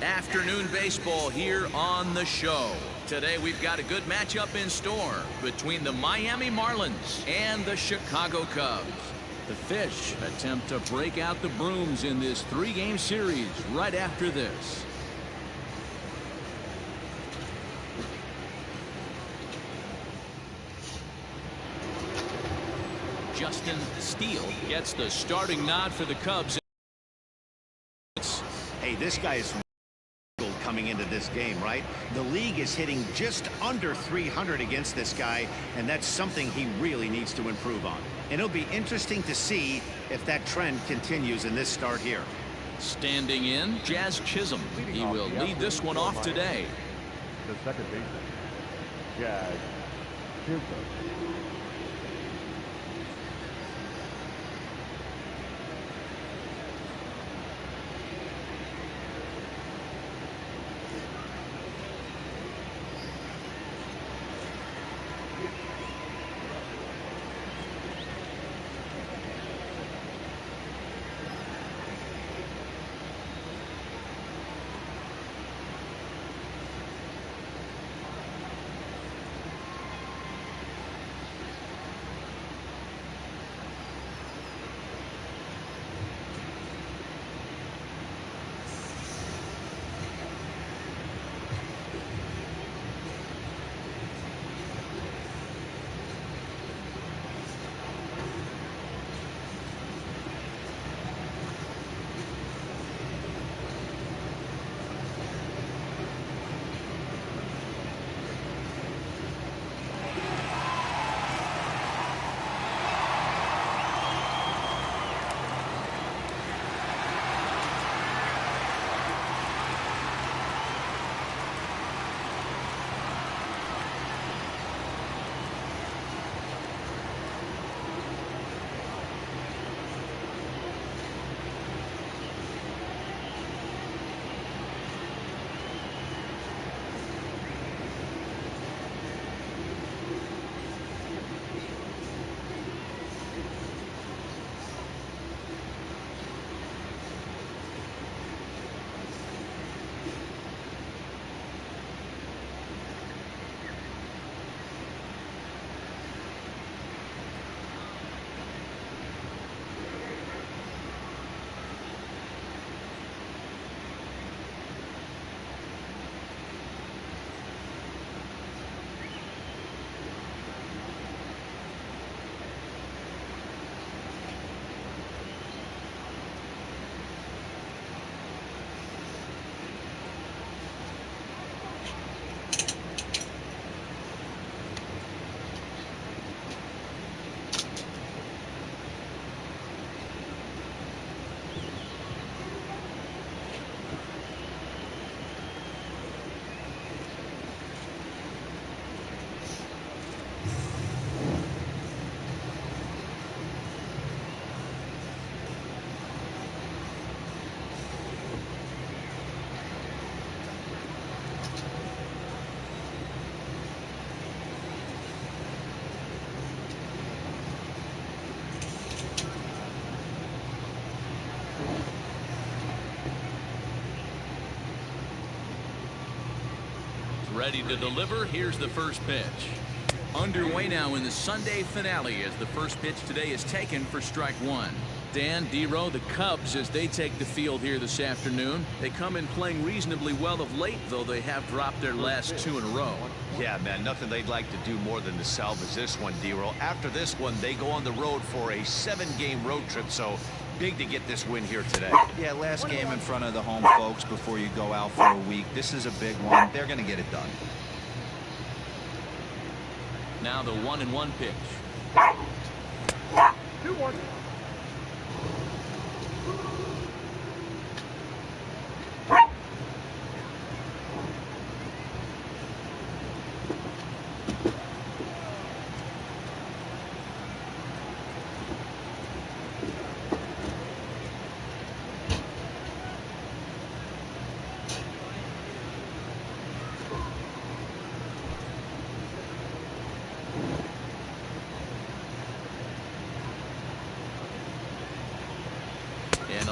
Afternoon baseball here on the show. Today we've got a good matchup in store between the Miami Marlins and the Chicago Cubs. The Fish attempt to break out the brooms in this three-game series right after this. Justin Steele gets the starting nod for the Cubs. Hey, this guy is coming into this game, right? The league is hitting just under 300 against this guy, and that's something he really needs to improve on. And it'll be interesting to see if that trend continues in this start here. Standing in, Jazz Chisholm. He will lead this one off today. The second baseman, Jazz Chisholm. Ready to deliver. Here's the first pitch. Underway now in the Sunday finale as the first pitch today is taken for strike one. Dan, D-Row, the Cubs, as they take the field here this afternoon, they come in playing reasonably well of late, though they have dropped their last two in a row. Yeah, man, nothing they'd like to do more than to salvage this one, D-Row. After this one, they go on the road for a 7-game road trip, so big to get this win here today. Yeah, last game in front of the home folks before you go out for a week. This is a big one. They're going to get it done. Now the 1-1 pitch. 2-1.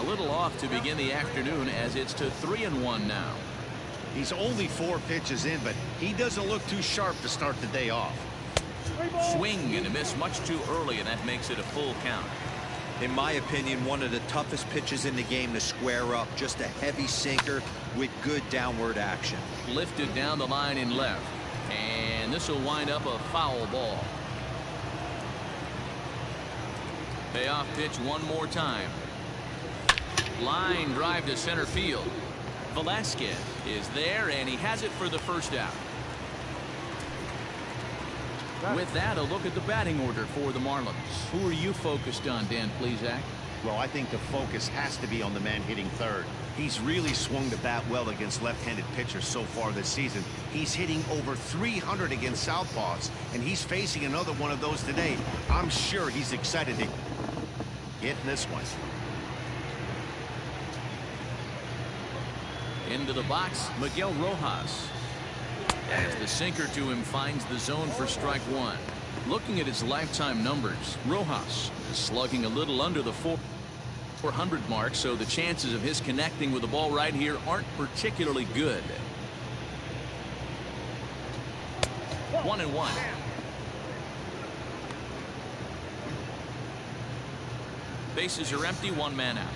little off to begin the afternoon as it's to 3-1 now. He's only 4 pitches in, but he doesn't look too sharp to start the day off. Swing and a miss much too early, and that makes it a full count. In my opinion, one of the toughest pitches in the game to square up. Just a heavy sinker with good downward action. Lifted down the line in left, and this will wind up a foul ball. Payoff pitch one more time. Line drive to center field. Velasquez is there, and he has it for the first out. With that, a look at the batting order for the Marlins. Who are you focused on, Dan Plesac? Well, I think the focus has to be on the man hitting third. He's really swung the bat well against left-handed pitchers so far this season. He's hitting over 300 against southpaws, and he's facing another one of those today. I'm sure he's excited to hit this one. Into the box, Miguel Rojas. As the sinker to him finds the zone for strike one. Looking at his lifetime numbers, Rojas is slugging a little under the 400 mark, so the chances of his connecting with the ball right here aren't particularly good. 1-1. Bases are empty, one man out.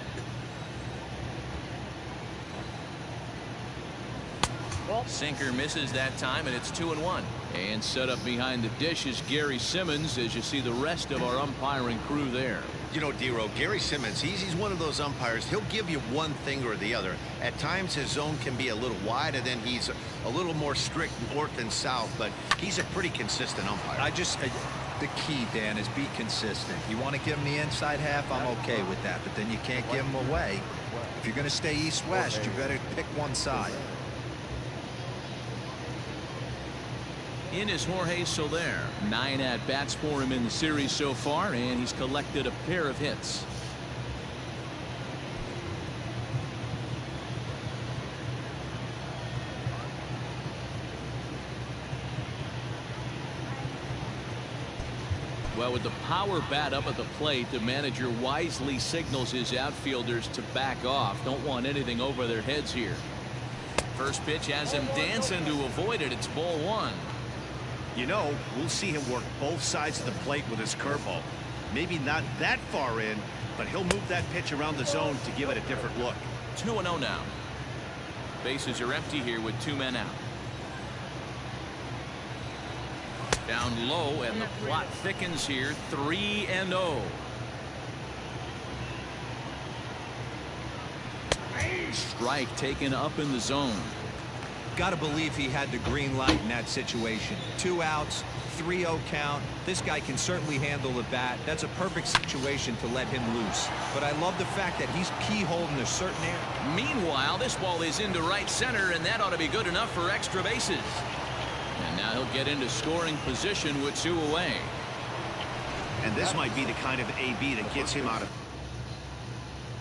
Sinker misses that time, and it's 2-1. And set up behind the dish is Gary Simmons as you see the rest of our umpiring crew there. You know, D-Row, Gary Simmons, he's one of those umpires. He'll give you one thing or the other. At times his zone can be a little wide, and then he's a little more strict north and south, but he's a pretty consistent umpire. The key, Dan, is be consistent. You want to give him the inside half, I'm okay with that, but then you can't give him away. If you're going to stay east-west, you better pick one side. In is Jorge Soler. 9 at-bats for him in the series so far, and he's collected a pair of hits. Well, with the power bat up at the plate, the manager wisely signals his outfielders to back off. Don't want anything over their heads here. First pitch has him dancing to avoid it. It's ball one. You know, we'll see him work both sides of the plate with his curveball. Maybe not that far in, but he'll move that pitch around the zone to give it a different look. 2-0 now. Bases are empty here with 2 men out. Down low, and the plot thickens here. 3-0. Strike taken up in the zone. Got to believe he had the green light in that situation. 2 outs, 3-0 count. This guy can certainly handle the bat. That's a perfect situation to let him loose. But I love the fact that he's keyholing a certain area. Meanwhile, this ball is into right center, and that ought to be good enough for extra bases. And now he'll get into scoring position with 2 away. And this might be the kind of AB that gets him out of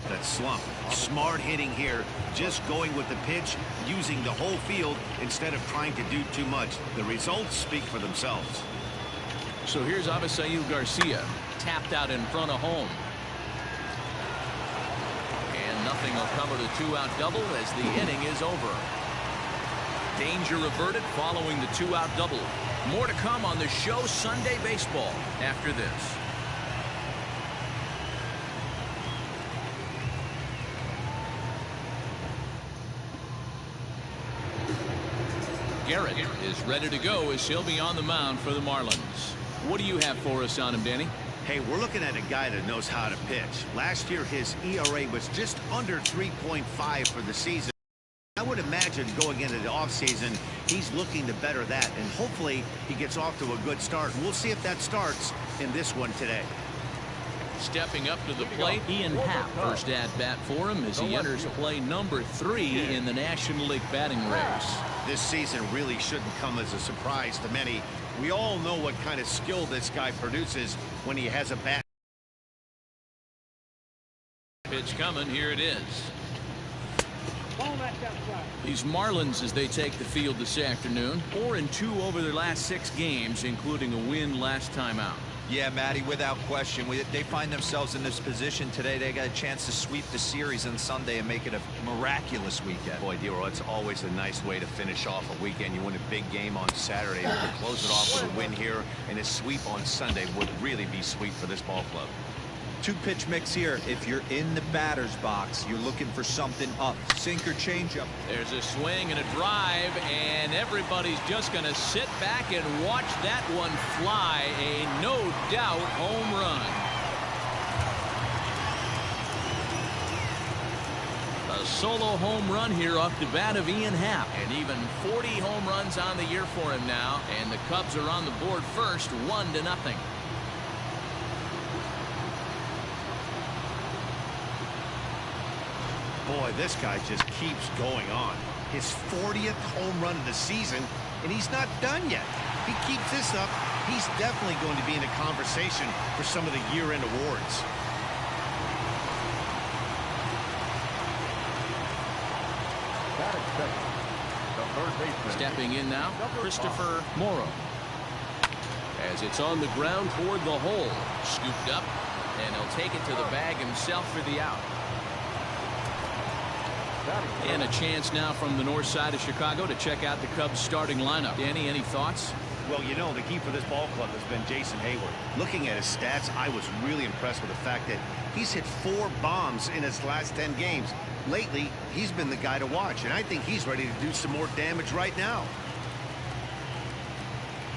that slump. Smart hitting here, just going with the pitch, using the whole field instead of trying to do too much. The results speak for themselves. So here's Avisail Garcia, tapped out in front of home. And nothing will cover the 2-out double as the inning is over. Danger averted following the 2-out double. More to come on the show Sunday Baseball after this. Garrett is ready to go as he'll be on the mound for the Marlins. What do you have for us on him, Danny? Hey, we're looking at a guy that knows how to pitch. Last year, his ERA was just under 3.5 for the season. I would imagine going into the offseason, he's looking to better that, and hopefully he gets off to a good start. We'll see if that starts in this one today. Stepping up to the plate, Ian Happ, first at-bat for him as he enters play number 3 in the National League batting race. This season really shouldn't come as a surprise to many. We all know what kind of skill this guy produces when he has a bat. Pitch coming, here it is. These Marlins, as they take the field this afternoon, 4-2 over their last 6 games, including a win last time out. Yeah, Matty, without question. They find themselves in this position today. They got a chance to sweep the series on Sunday and make it a miraculous weekend. Boy, Dero, it's always a nice way to finish off a weekend. You win a big game on Saturday, but to close it off with a win here and a sweep on Sunday would really be sweet for this ball club. Two-pitch mix here. If you're in the batter's box, you're looking for something up. Sinker, changeup. There's a swing and a drive, and everybody's just going to sit back and watch that one fly. A no-doubt home run. A solo home run here off the bat of Ian Happ, and even 40 home runs on the year for him now, and the Cubs are on the board first, 1-0. Boy, this guy just keeps going on. His 40th home run of the season, and he's not done yet. He keeps this up, he's definitely going to be in a conversation for some of the year-end awards. Stepping in now, Christopher Morrow. As it's on the ground toward the hole. Scooped up, and he'll take it to the bag himself for the out. And a chance now from the north side of Chicago to check out the Cubs starting lineup. Danny, any thoughts? Well, you know, the key for this ball club has been Jason Hayward. Looking at his stats, I was really impressed with the fact that he's hit 4 bombs in his last 10 games. Lately, he's been the guy to watch, and I think he's ready to do some more damage right now.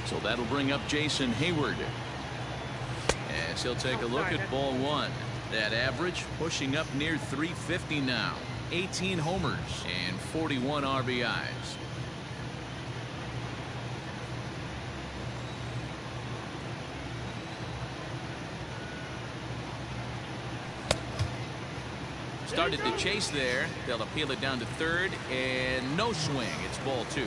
So that'll bring up Jason Hayward. As he'll take a look at ball one. That average pushing up near 350 now. 18 homers and 41 RBIs. Started to chase there. They'll appeal it down to third, and no swing. It's ball 2.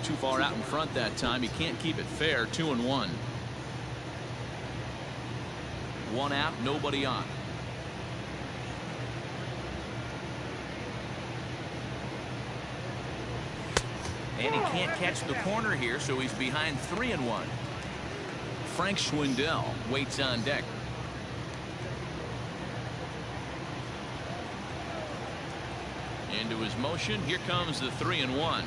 Too far out in front that time. He can't keep it fair. 2-1. 1 out, nobody on. And he can't catch the corner here, so he's behind 3-1. Frank Schwindel waits on deck. Into his motion. Here comes the 3-1.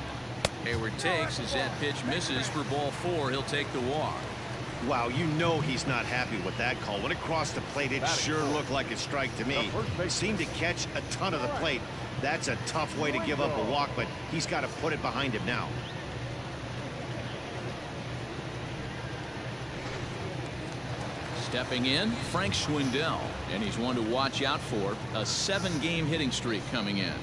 Hayward takes as that pitch misses for ball 4. He'll take the walk. Wow, you know he's not happy with that call. When it crossed the plate, it sure looked like a strike to me. He seemed to catch a ton of the plate. That's a tough way to give up a walk, but he's got to put it behind him now. Stepping in, Frank Schwindel, and he's one to watch out for. A 7-game hitting streak coming in.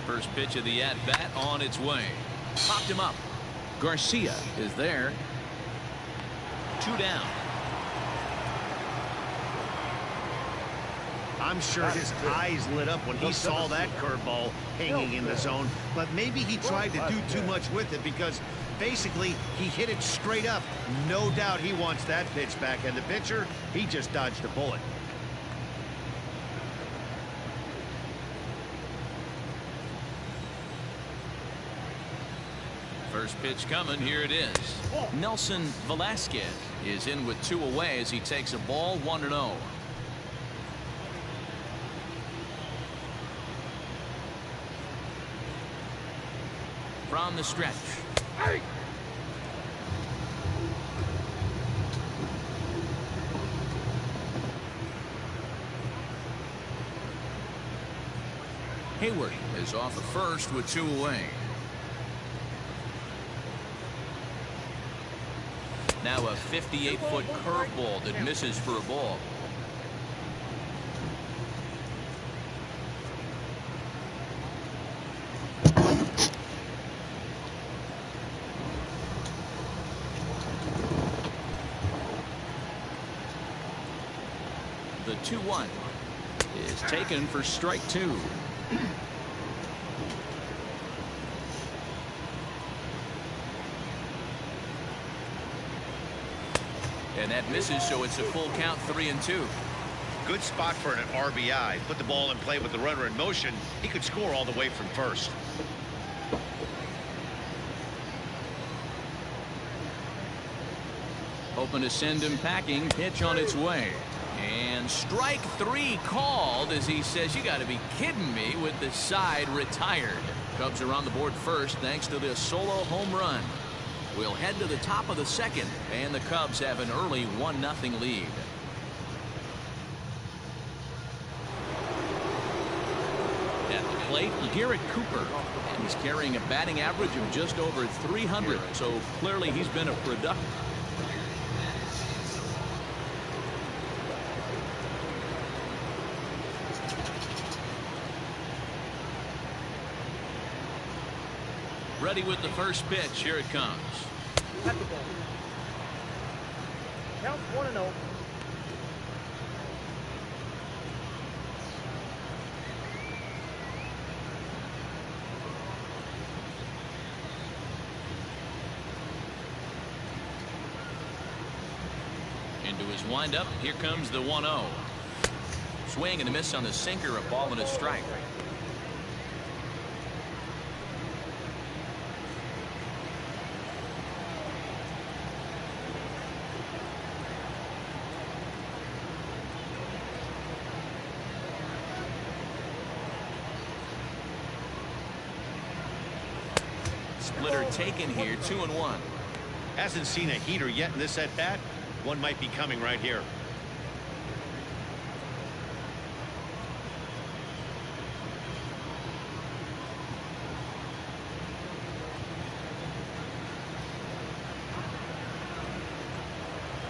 First pitch of the at-bat on its way. Popped him up. Garcia is there. 2 down. I'm sure his eyes lit up when he saw that curveball hanging in the zone, but maybe he tried to do too much with it because basically he hit it straight up. No doubt he wants that pitch back, and the pitcher, he just dodged a bullet. First pitch coming. Here it is. Nelson Velasquez is in with 2 away as he takes a ball 1-0. From the stretch. Hayward is off at first with 2 away. Now a 58-foot curveball that misses for a ball. The 2-1 is taken for strike 2. And that misses, so it's a full count, 3-2. Good spot for an RBI. Put the ball in play with the runner in motion. He could score all the way from first. Hoping to send him packing. Pitch on its way. And strike 3 called as he says, you got to be kidding me, with the side retired. Cubs are on the board first thanks to this solo home run. We'll head to the top of the second, and the Cubs have an early 1-0 lead. At the plate, Garrett Cooper. And he's carrying a batting average of just over 300, so clearly he's been a productive. Ready with the first pitch. Here it comes. At the ball. Count 1-0. Into his windup. Here comes the 1-0. Swing and a miss on the sinker. A ball and a strike. Splitter taken here, 2-1. Hasn't seen a heater yet in this at-bat. One might be coming right here.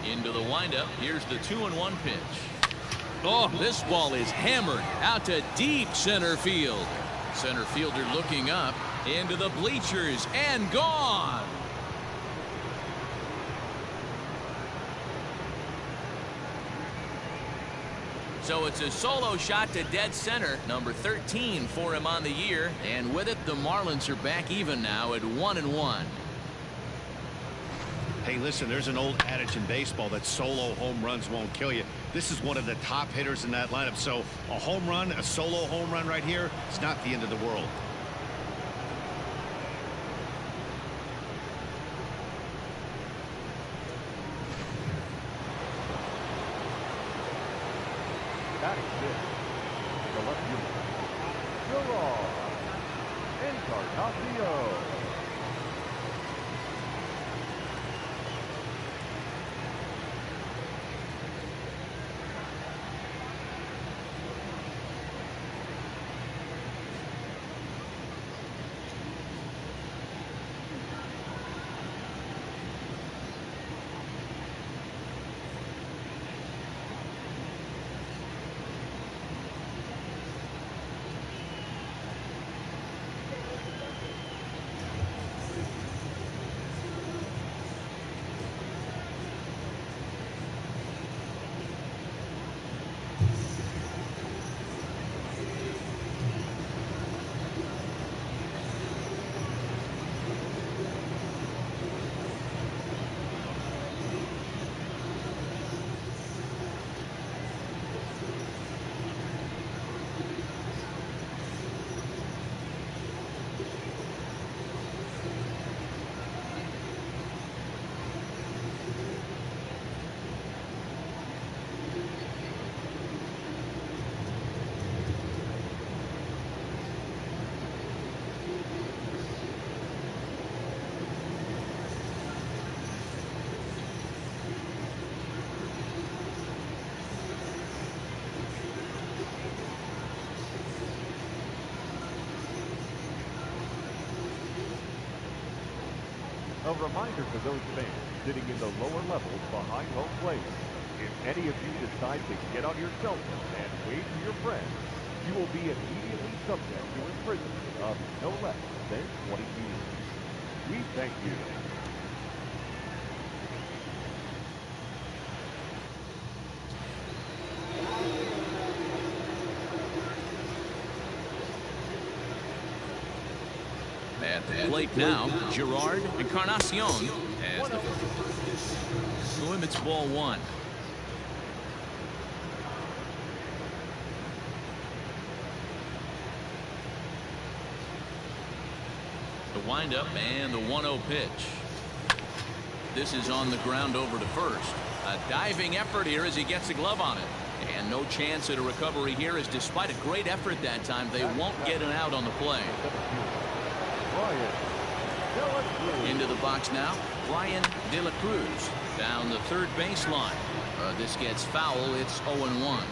Into the windup. Here's the 2-1 pitch. Oh, this ball is hammered out to deep center field. Center fielder looking up into the bleachers and gone. So it's a solo shot to dead center, number 13 for him on the year, and with it the Marlins are back even now at 1-1. Hey, listen, there's an old adage in baseball that solo home runs won't kill you. This is one of the top hitters in that lineup, so a home run, a solo home run right here, it's not the end of the world. Batting fifth. The left unit. Gerard. Encarnacion. A reminder to those fans sitting in the lower levels behind home plate. If any of you decide to get on your cell phone and wave to your friends, you will be immediately subject to imprisonment of no less than 20 years. We thank you. At the plate now, Gerard Encarnacion as the him. It's ball one. The windup and the 1-0 pitch. This is on the ground over to first. A diving effort here as he gets a glove on it. And no chance at a recovery here, as despite a great effort that time, they won't get an out on the play. Into the box now, Brian De La Cruz down the third baseline. This gets foul. It's 0-1.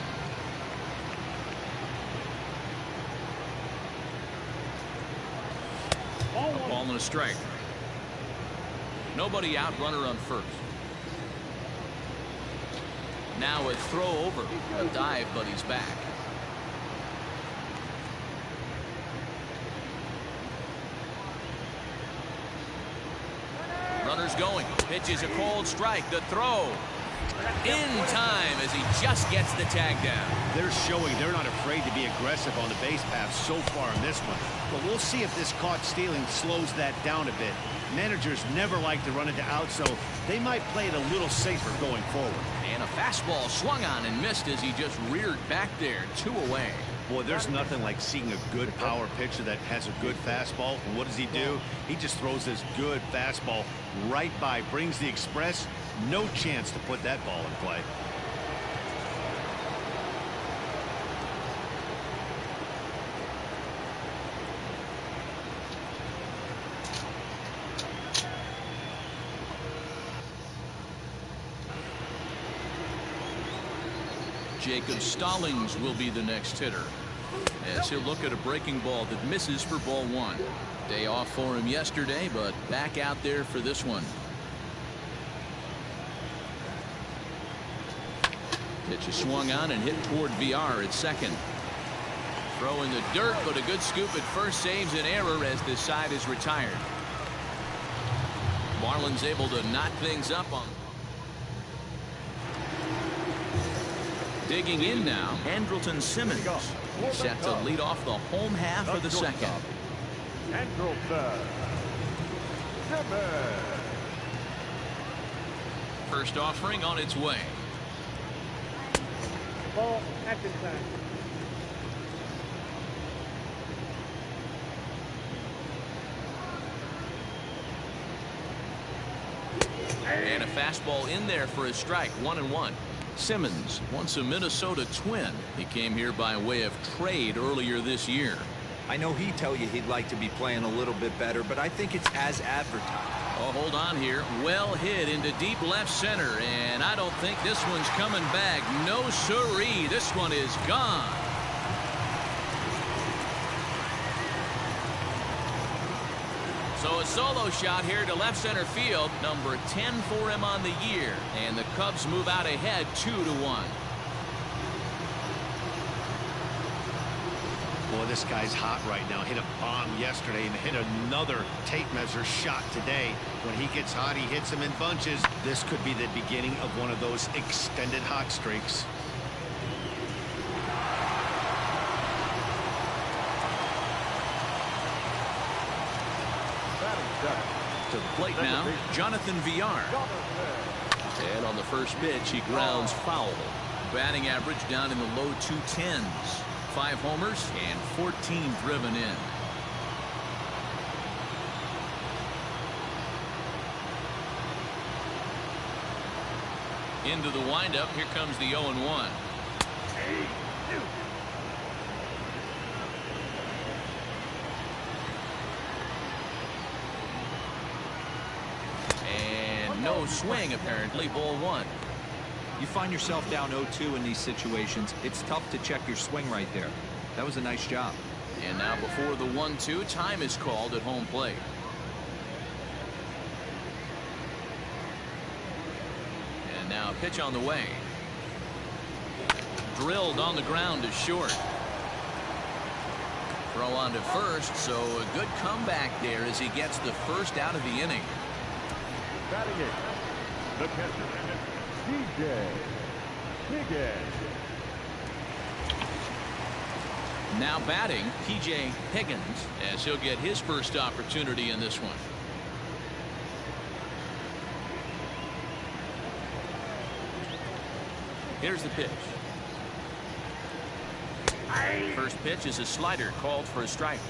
A ball and a strike. Nobody out, runner on first. Now a throw over. A dive, but he's back. Runner's going. Pitch is a cold strike. The throw. In time as he just gets the tag down. They're showing they're not afraid to be aggressive on the base path so far in this one. But we'll see if this caught stealing slows that down a bit. Managers never like to run into out, so they might play it a little safer going forward. And a fastball swung on and missed as he just reared back there. 2 away. Boy, there's nothing like seeing a good power pitcher that has a good fastball. And what does he do? He just throws this good fastball right by, brings the express. No chance to put that ball in play. Jacob Stallings will be the next hitter, as he'll look at a breaking ball that misses for ball one. Day off for him yesterday, but back out there for this one. Pitch is swung on and hit toward VR at second. Throw in the dirt, but a good scoop at first saves an error as this side is retired. Marlins able to knot things up on. Digging in now, Andrelton Simmons. He's set to lead off the home half of the second. Andrelton Simmons. First offering on its way. Ball, action time. And a fastball in there for a strike. 1-1. Simmons, once a Minnesota Twin. He came here by way of trade earlier this year. I know he'd tell you he'd like to be playing a little bit better, but I think it's as advertised. Oh, hold on here. Well hit into deep left center, and I don't think this one's coming back. No siree. This one is gone. So a solo shot here to left center field. Number 10 for him on the year. And the Cubs move out ahead 2-1. Boy, this guy's hot right now. Hit a bomb yesterday and hit another tape measure shot today. When he gets hot, he hits them in bunches. This could be the beginning of one of those extended hot streaks. To the plate now, Jonathan VR. And on the first pitch, he grounds foul. Batting average down in the low 210s. 5 homers and 14 driven in. Into the windup. Here comes the 0-1. No swing, apparently. Ball 1. You find yourself down 0-2 in these situations. It's tough to check your swing right there. That was a nice job. And now before the 1-2, time is called at home plate. And now a pitch on the way. Drilled on the ground to short. Throw on to first, so a good comeback there as he gets the first out of the inning. Batting it, the catcher, DJ Higgins. Now batting, PJ Higgins, as he'll get his first opportunity in this one. Here's the pitch. First pitch is a slider called for a strike.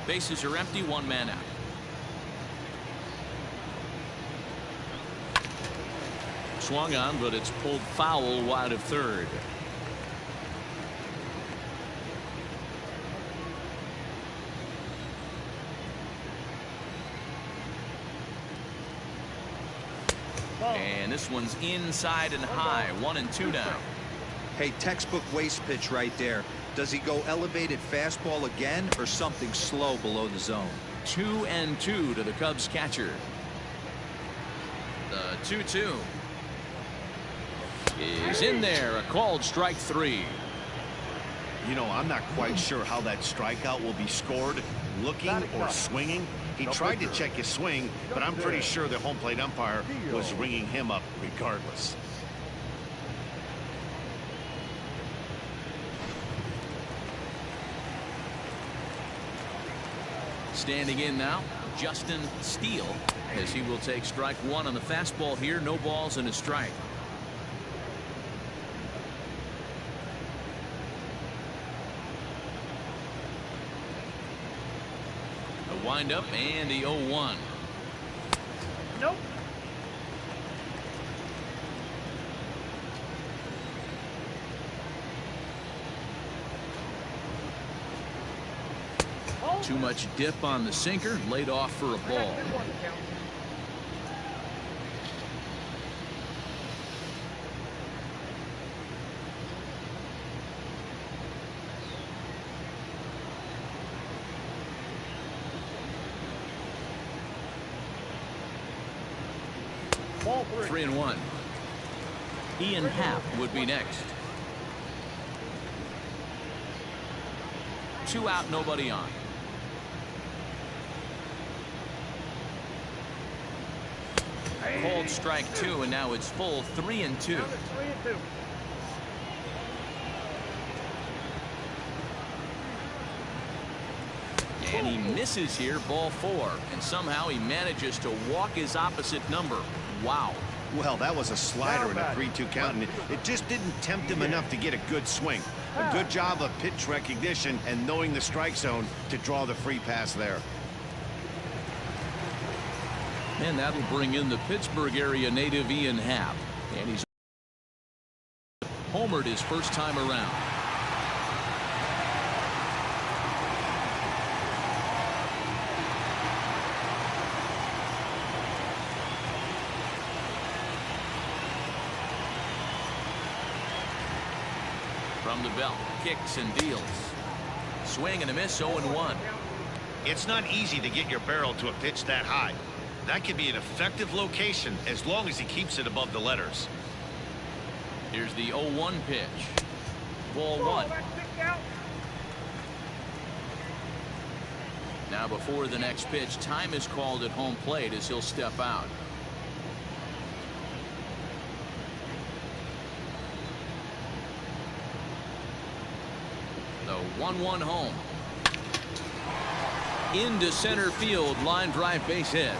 Bases are empty, one man out. Swung on, but it's pulled foul wide of third. And this one's inside and high. 1-2 now. Hey, textbook waste pitch right there. Does he go elevated fastball again or something slow below the zone? 2-2 to the Cubs catcher. The 2-2 is in there. A called strike 3. You know, I'm not quite sure how that strikeout will be scored, looking or swinging. He tried to check his swing, but I'm pretty sure the home plate umpire was ringing him up regardless. Standing in now, Justin Steele, as he will take strike 1 on the fastball here. No balls and a strike. A windup and the 0-1. Nope. Too much dip on the sinker, laid off for a ball. Ball 3-1. Ian Happ would be next. 2 out, nobody on. Called strike 2, and now it's full 3-2. And he misses here, ball 4, and somehow he manages to walk his opposite number. Wow. Well, that was a slider in a 3-2 count, and it just didn't tempt him enough to get a good swing. A good job of pitch recognition and knowing the strike zone to draw the free pass there. And that'll bring in the Pittsburgh area native Ian Happ. And he's homered his first time around. From the belt, kicks and deals. Swing and a miss, 0-1. It's not easy to get your barrel to a pitch that high. That could be an effective location as long as he keeps it above the letters. Here's the 0-1 pitch. Ball 1. Now before the next pitch, time is called at home plate as he'll step out. The 1-1 home. Into center field, line drive, base hit.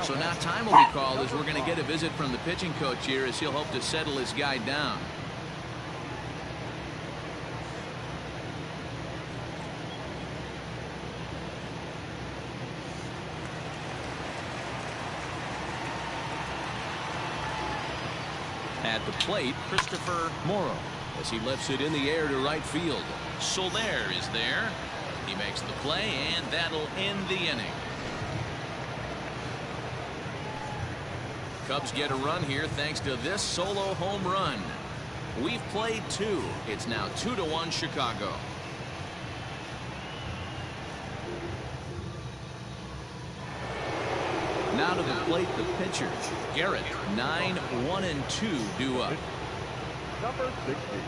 So now time will be called as we're going to get a visit from the pitching coach here as he'll hope to settle his guy down. At the plate, Christopher Morrow as he lifts it in the air to right field. Soler is there. He makes the play, and that'll end the inning. Cubs get a run here thanks to this solo home run. We've played 2. It's now 2-1 Chicago. Now to the plate, the pitchers. Garrett, 9-1-2 due up. Number 60.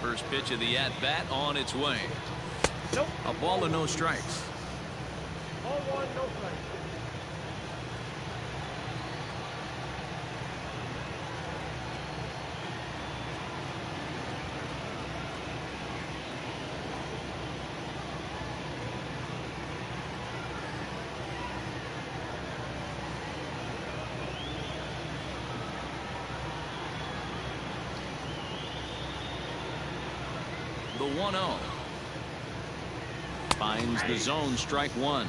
First pitch of the at-bat on its way. Nope. A ball and no strikes. Ball 1, no strikes. The 1-0. Finds the zone, strike one.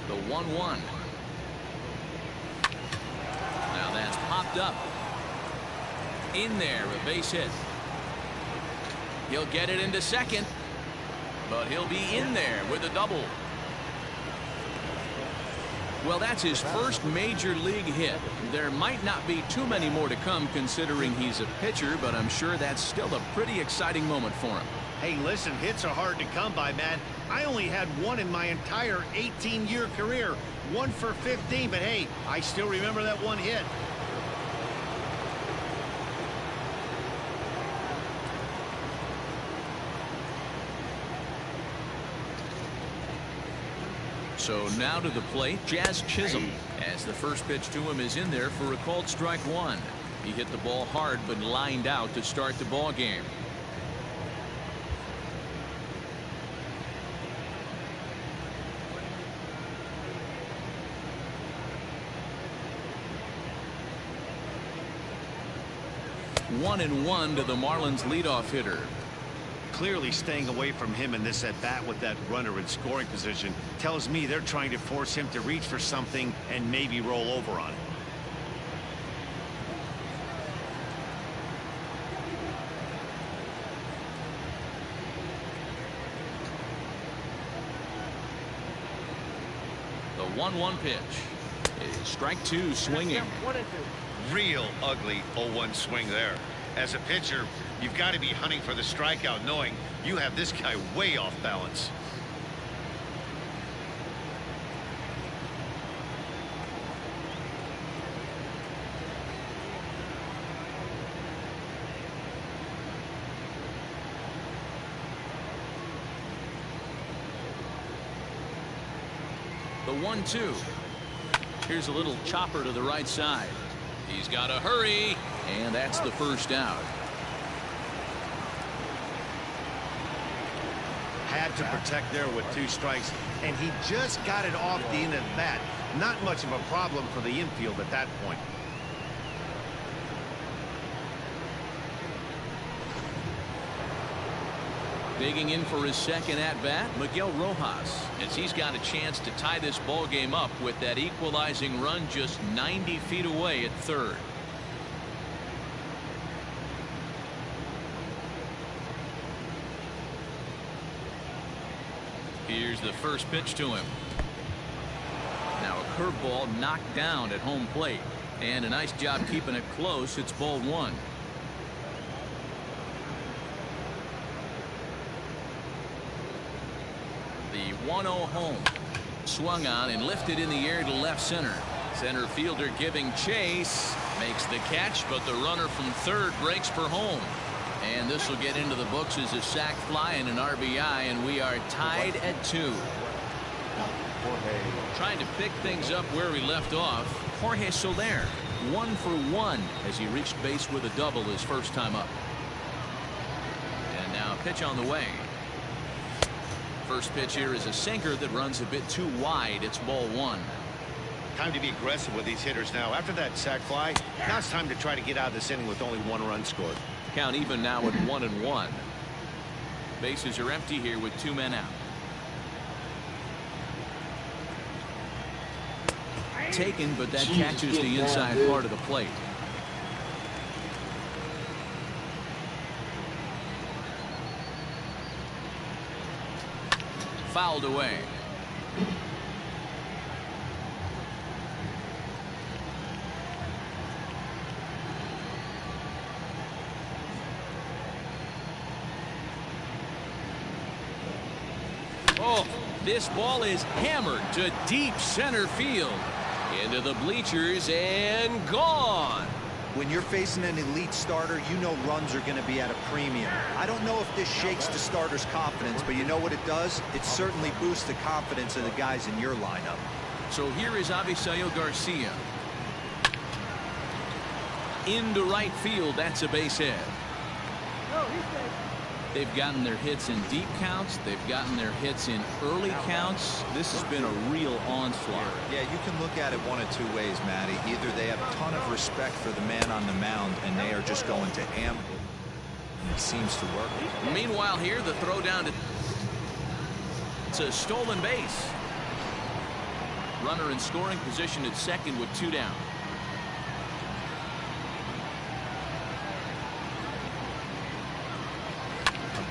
The 1-1. Now that's popped up. In there, a base hit. He'll get it into second, but he'll be in there with a double. Well, that's his first major league hit. There might not be too many more to come considering he's a pitcher, but I'm sure that's still a pretty exciting moment for him. Hey, listen, hits are hard to come by, man. I only had one in my entire 18-year career. 1 for 15, but hey, I still remember that one hit. So now to the plate, Jazz Chisholm, as the first pitch to him is in there for a called strike one. He hit the ball hard but lined out to start the ball game. One and one to the Marlins leadoff hitter. Clearly staying away from him in this at bat with that runner in scoring position tells me they're trying to force him to reach for something and maybe roll over on it. The 1-1 pitch is strike two, swinging. 1 and 2. Real ugly 0-1 swing there. As a pitcher, you've got to be hunting for the strikeout, knowing you have this guy way off balance. The 1-2. Here's a little chopper to the right side. He's got to hurry, and that's the first out. Had to protect there with 2 strikes, and he just got it off the end of the bat. Not much of a problem for the infield at that point. Digging in for his second at-bat, Miguel Rojas, as he's got a chance to tie this ball game up with that equalizing run just 90 feet away at third. Here's the first pitch to him. Now a curveball knocked down at home plate, and a nice job keeping it close. It's ball one. The 1-0 home. Swung on and lifted in the air to left center. Center fielder giving chase. Makes the catch, but the runner from third breaks for home. And this will get into the books as a sac fly and an RBI, and we are tied at 2. Trying to pick things up where we left off, Jorge Soler, 1 for 1 as he reached base with a double his first time up. And now pitch on the way. First pitch here is a sinker that runs a bit too wide. It's ball one. Time to be aggressive with these hitters now. After that sac fly, now it's time to try to get out of this inning with only 1 run scored. Count even now at 1-1. Bases are empty here with 2 men out. Taken, but that catches the inside part of the plate. Fouled away. Oh, this ball is hammered to deep center field. Into the bleachers and gone. When you're facing an elite starter, you know runs are going to be at a premium. I don't know if this shakes the starter's confidence, but you know what it does? It certainly boosts the confidence of the guys in your lineup. So here is Avisail Garcia. Into right field, that's a base hit. No, he's dead. They've gotten their hits in deep counts. They've gotten their hits in early counts. This has been a real onslaught. Yeah, you can look at it one of two ways, Matty. Either they have a ton of respect for the man on the mound, and they are just going to ambush. And it seems to work. Meanwhile, here, the throw down to... It's a stolen base. Runner in scoring position at second with 2 down.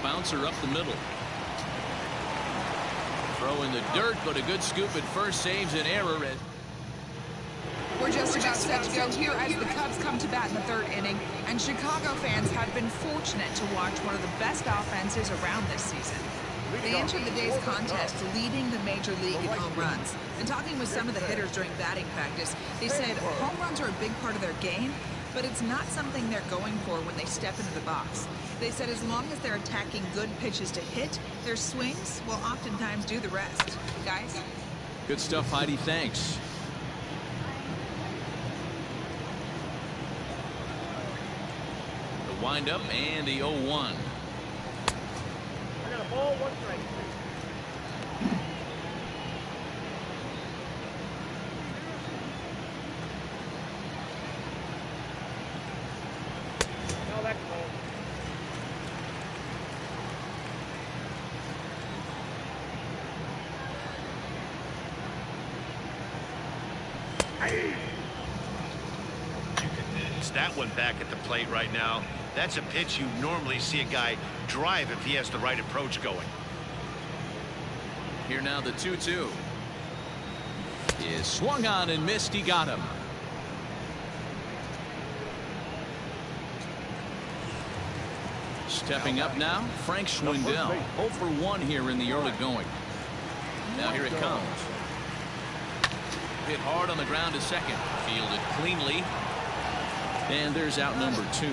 Bouncer up the middle. Throw in the dirt, but a good scoop at first, saves an error. We're just about set to go here as the Cubs come to bat in the 3rd inning, and Chicago fans have been fortunate to watch one of the best offenses around this season. They entered the day's contest leading the major league in home runs. And talking with some of the hitters during batting practice, they said home runs are a big part of their game, but it's not something they're going for when they step into the box. They said as long as they're attacking good pitches to hit, their swings will oftentimes do the rest. Guys? Good stuff, Heidi. Thanks. The windup and the 0-1. I got a ball, 1 strike. No, that's ball. It's that one back at the plate right now. That's a pitch you normally see a guy drive if he has the right approach going. Here now the 2-2 is swung on and missed. He got him. Stepping up now, Frank Schwindel. 0 for 1 here in the early going. Now here it comes. Hit hard on the ground to second. Fielded cleanly. And there's out number 2.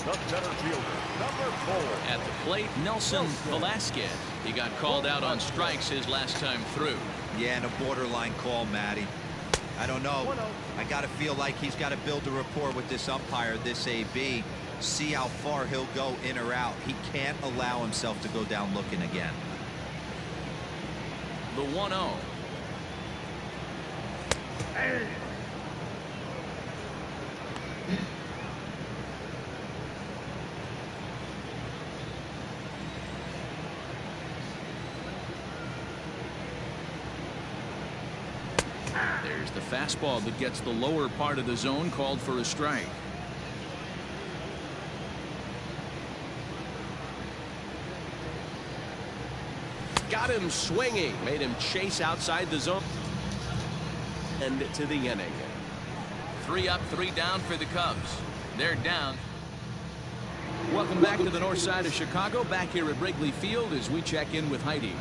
The center fielder, number 4. At the plate, Nelson Velasquez. He got called out on strikes his last time through. Yeah, and a borderline call, Matty. I don't know. I got to feel like he's got to build a rapport with this umpire, this AB. See how far he'll go in or out. He can't allow himself to go down looking again. The 1-0. There's the fastball that gets the lower part of the zone, called for a strike. Got him swinging, made him chase outside the zone. End to the inning. 3 up, 3 down for the Cubs. They're down. Welcome back to the north side of Chicago, back here at Wrigley Field as we check in with Heidi.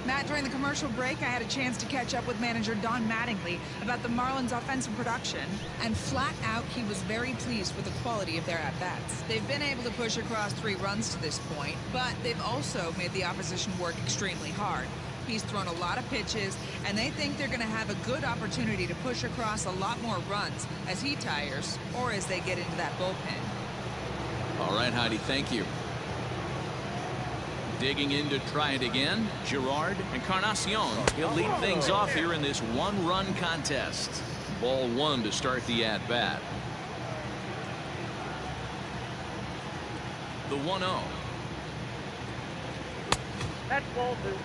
Matt, during the commercial break, I had a chance to catch up with manager Don Mattingly about the Marlins' offensive production, and flat out, he was very pleased with the quality of their at-bats. They've been able to push across 3 runs to this point, but they've also made the opposition work extremely hard. He's thrown a lot of pitches, and they think they're going to have a good opportunity to push across a lot more runs as he tires or as they get into that bullpen. All right, Heidi, thank you. Digging in to try it again, Girard. Encarnacion. He'll lead things off here in this 1-run contest. Ball 1 to start the at-bat. The 1-0. That's ball 2.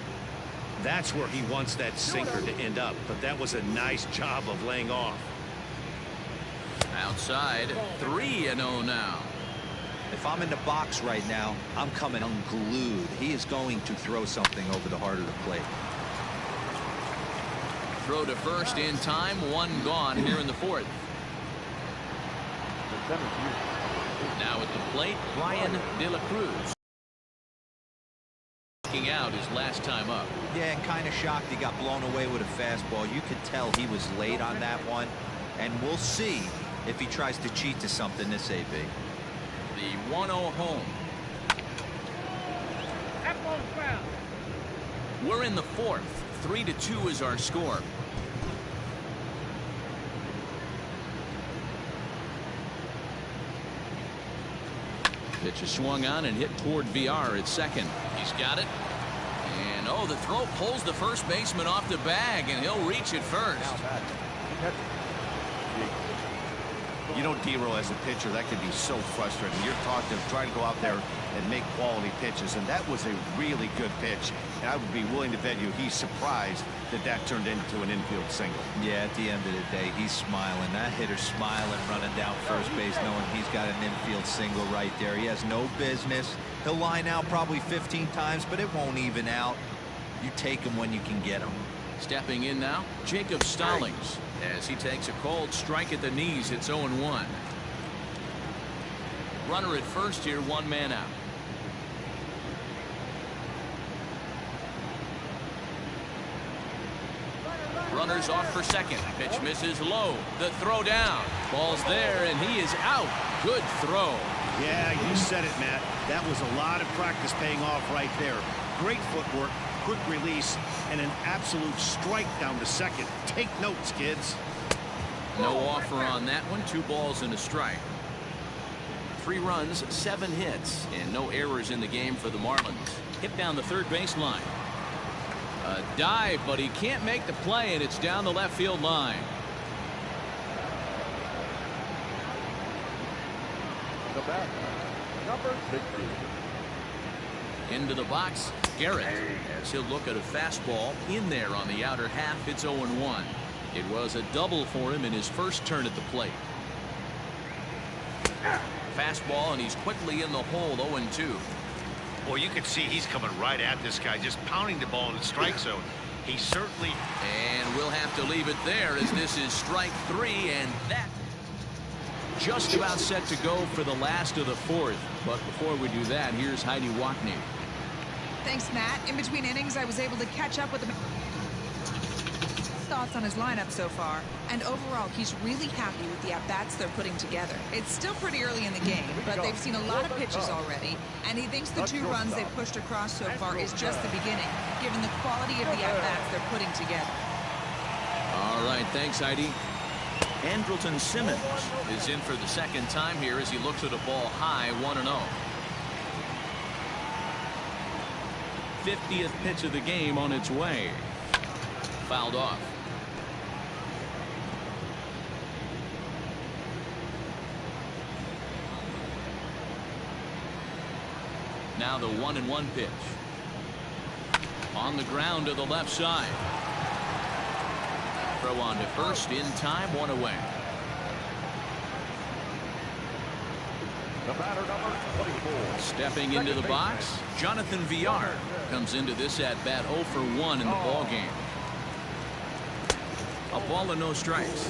That's where he wants that sinker to end up, but that was a nice job of laying off. Outside, 3-0 now. If I'm in the box right now, I'm coming unglued. He is going to throw something over the heart of the plate. Throw to first in time, 1 gone here in the 4th. Now at the plate, Ryan De La Cruz. striking out his last time up. Yeah, and kind of shocked he got blown away with a fastball. You could tell he was late on that one, and we'll see if he tries to cheat to something this AB. The 1-0 home. That ball's ground. We're in the fourth. 3-2 is our score. Pitch is swung on and hit toward VR at second. He's got it. And oh, the throw pulls the first baseman off the bag, and he'll reach it first. You know, D-Row, as a pitcher, that could be so frustrating. You're taught to try to go out there and make quality pitches, and that was a really good pitch. And I would be willing to bet you he's surprised that that turned into an infield single. Yeah, at the end of the day, he's smiling. That hitter's smiling, running down first base, knowing he's got an infield single right there. He has no business. He'll line out probably 15 times, but it won't even out. You take him when you can get him. Stepping in now, Jacob Stallings. As he takes a cold strike at the knees, it's 0-1. Runner at first here, one man out. Runners off for second. Pitch misses low. The throw down. Ball's there, and he is out. Good throw. Yeah, you said it, Matt. That was a lot of practice paying off right there. Great footwork, quick release, and an absolute strike down to second. Take notes, kids. No offer on that one. 2 balls and a strike. 3 runs, 7 hits, and no errors in the game for the Marlins. Hit down the third baseline. A dive, but he can't make the play, and it's down the left field line. The batter, number 60. Into the box, Garrett, as he'll look at a fastball in there on the outer half. It's 0-1. It was a double for him in his first turn at the plate. Fastball, and he's quickly in the hole. 0-2. Well, you can see he's coming right at this guy, just pounding the ball in the strike zone. He certainly... And we'll have to leave it there, as this is strike 3, and that just about set to go for the last of the fourth. But before we do that, here's Heidi Wackney. Thanks, Matt. In between innings, I was able to catch up with him. Thoughts on his lineup so far, and overall he's really happy with the at-bats they're putting together. It's still pretty early in the game, but they've seen a lot of pitches already, and he thinks the 2 runs they've pushed across so far is just the beginning, given the quality of the at-bats they're putting together. All right, thanks, Heidi. Andrelton Simmons is in for the second time here as he looks at a ball high. 1-0. 50th pitch of the game on its way. Fouled off. Now the 1-1 pitch. On the ground to the left side. Throw on to first in time, 1 away. The batter, number 24. Stepping into the box, Jonathan VR comes into this at bat 0 for 1 in the ball game. A ball and no strikes.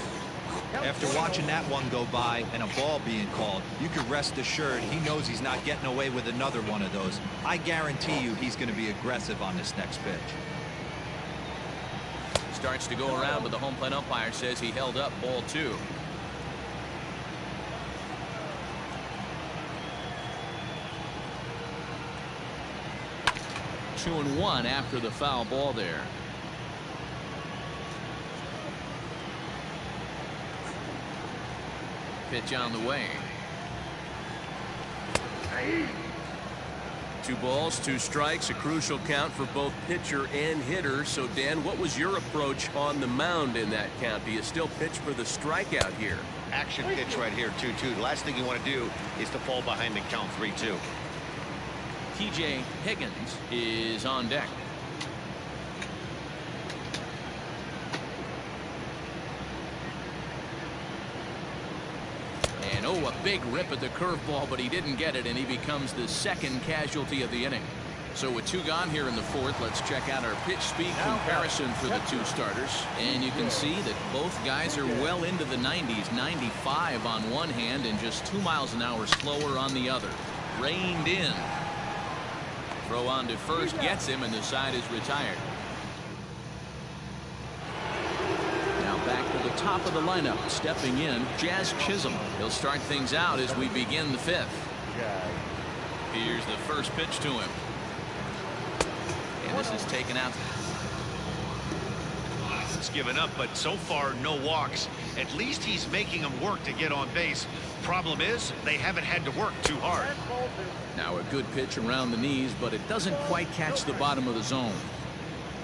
After watching that one go by and a ball being called, you can rest assured he knows he's not getting away with another one of those. I guarantee you he's going to be aggressive on this next pitch. Starts to go around, but the home plate umpire says he held up. Ball 2. Two and 1 after the foul ball there. Pitch on the way. 2 balls, 2 strikes, a crucial count for both pitcher and hitter. So, Dan, what was your approach on the mound in that count? Do you still pitch for the strikeout here? Action pitch right here, 2-2. The last thing you want to do is to fall behind the count 3-2. TJ Higgins is on deck. And oh, a big rip at the curveball, but he didn't get it, and he becomes the second casualty of the inning. So with 2 gone here in the fourth, let's check out our pitch speed comparison for the 2 starters. And you can see that both guys are well into the 90s, 95 on one hand and just 2 miles an hour slower on the other. Reined in. Throw on to first gets him, and the side is retired. Now back to the top of the lineup. Stepping in, Jazz Chisholm. He'll start things out as we begin the fifth. Here's the first pitch to him. And this is taken out. It's given up, but so far no walks. At least he's making them work to get on base. Problem is, they haven't had to work too hard. Now a good pitch around the knees, but it doesn't quite catch the bottom of the zone.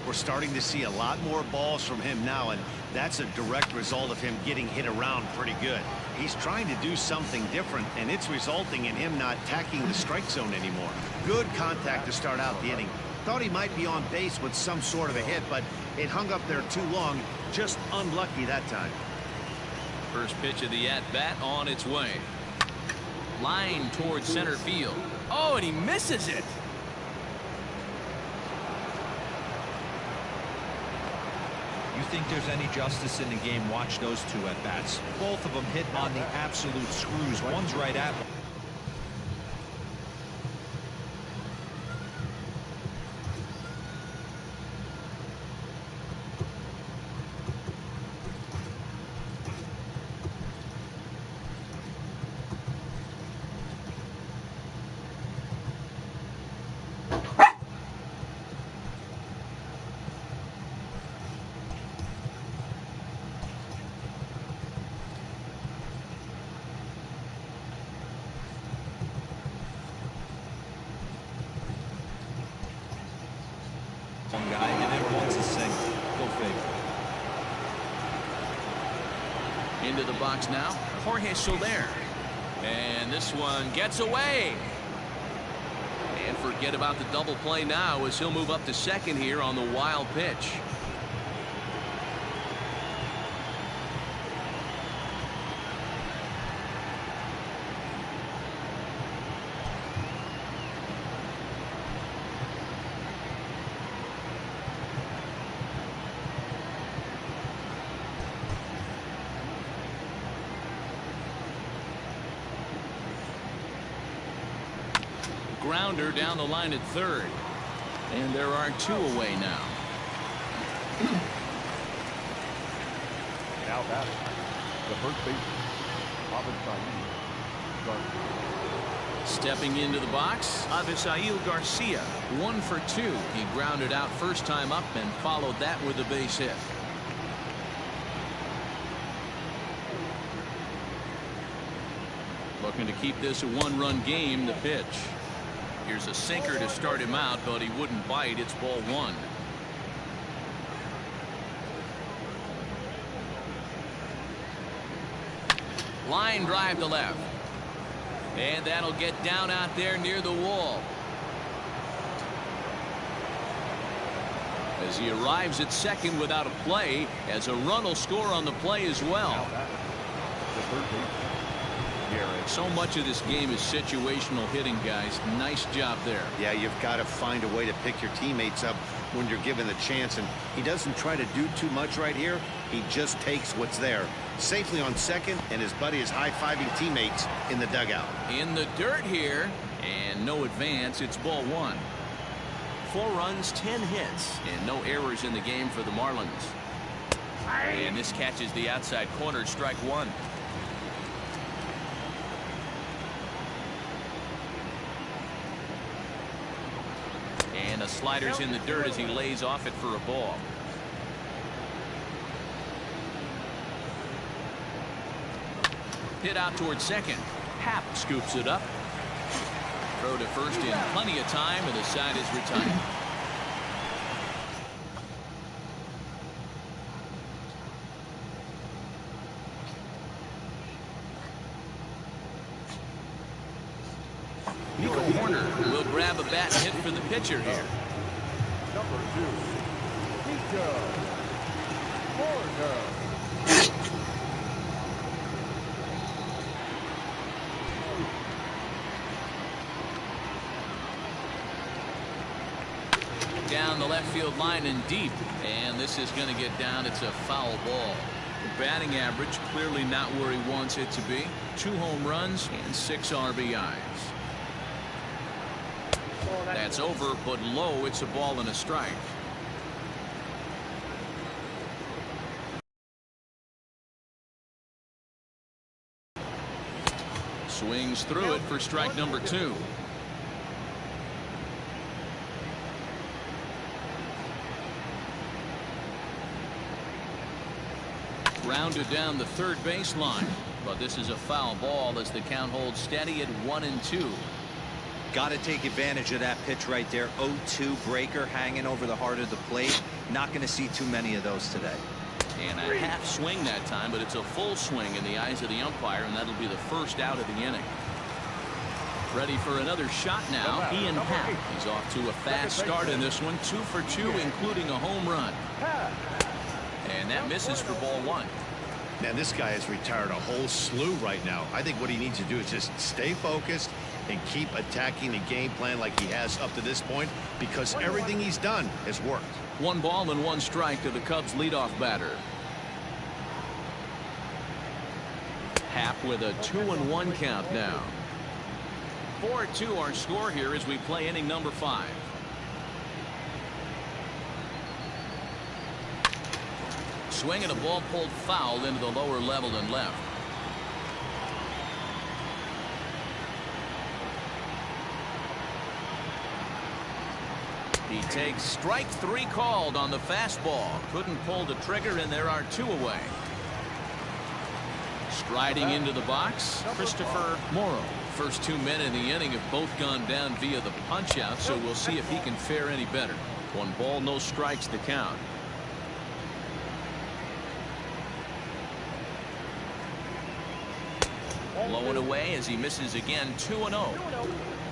We're starting to see a lot more balls from him now, and that's a direct result of him getting hit around pretty good. He's trying to do something different, and it's resulting in him not tacking the strike zone anymore. Good contact to start out the inning. Thought he might be on base with some sort of a hit, but it hung up there too long. Just unlucky that time. First pitch of the at-bat on its way. Line towards center field. Oh, and he misses it. You think there's any justice in the game? Watch those two at-bats. Both of them hit on the absolute screws. One's right at him. One guy, and then once a single. Go figure. Into the box now, Jorge Soler. And this one gets away. And forget about the double play now as he'll move up to second here on the wild pitch. Grounder down the line at third. And there are two away now. Now batting, the first baseman, Garcia. Stepping into the box, Avisail Garcia. 1 for 2. He grounded out first time up and followed that with a base hit. Looking to keep this a one-run game. The pitch. Here's a sinker to start him out, but he wouldn't bite. It's ball 1. Line drive to left. And that'll get down out there near the wall. As he arrives at second without a play, as a run will score on the play as well. The third baseman, Garrett. So much of this game is situational hitting, guys. Nice job there. Yeah, you've got to find a way to pick your teammates up when you're given the chance, and he doesn't try to do too much right here. He just takes what's there. Safely on second, and his buddy is high-fiving teammates in the dugout. In the dirt here, and no advance. It's ball 1. 4 runs, 10 hits, and no errors in the game for the Marlins. And this catches the outside corner, strike 1. And a slider's in the dirt as he lays off it for a ball. Hit out towards second. Happ scoops it up. Throw to first in plenty of time, and the side is retired. Nico Hoerner will grab a bat and hit for the pitcher here. Number 2, Nico Hoerner. Down the left field line and deep, and this is going to get down. It's a foul ball. Batting average clearly not where he wants it to be. 2 home runs and 6 RBIs. That's over, but low. It's a ball and a strike. Swings through it for strike number 2. Rounded down the third baseline, but this is a foul ball as the count holds steady at 1-2. Got to take advantage of that pitch right there. 0-2 breaker hanging over the heart of the plate. Not going to see too many of those today. And a half swing that time, but it's a full swing in the eyes of the umpire, and that'll be the first out of the inning. Ready for another shot now. Ian Happ. He's off to a fast start in this one. 2 for 2, including a home run. And that misses for ball 1. Man, this guy has retired a whole slew right now. I think what he needs to do is just stay focused and keep attacking the game plan like he has up to this point, because everything he's done has worked. 1 ball and 1 strike to the Cubs leadoff batter. Happ with a 2-1 count now. 4-2 our score here as we play inning number 5. Swing and a ball pulled foul into the lower level and left. He takes strike 3 called on the fastball. Couldn't pull the trigger, and there are 2 away. Striding into the box, Christopher Morrow. First 2 men in the inning have both gone down via the punch-out, so we'll see if he can fare any better. 1 ball, no strikes to count. Low and away as he misses again. 2-0.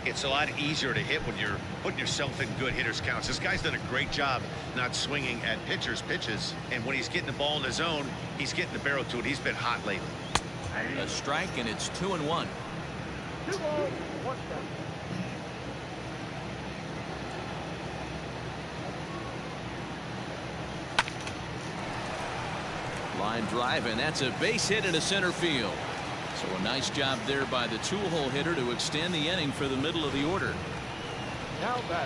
It's a lot easier to hit when you're putting yourself in good hitters counts. This guy's done a great job not swinging at pitchers' pitches, and when he's getting the ball in his zone, he's getting the barrel to it. He's been hot lately. A strike, and it's 2-1. 2 balls, 1 strike. Line drive, and that's a base hit into center field. So a nice job there by the 2-hole hitter to extend the inning for the middle of the order.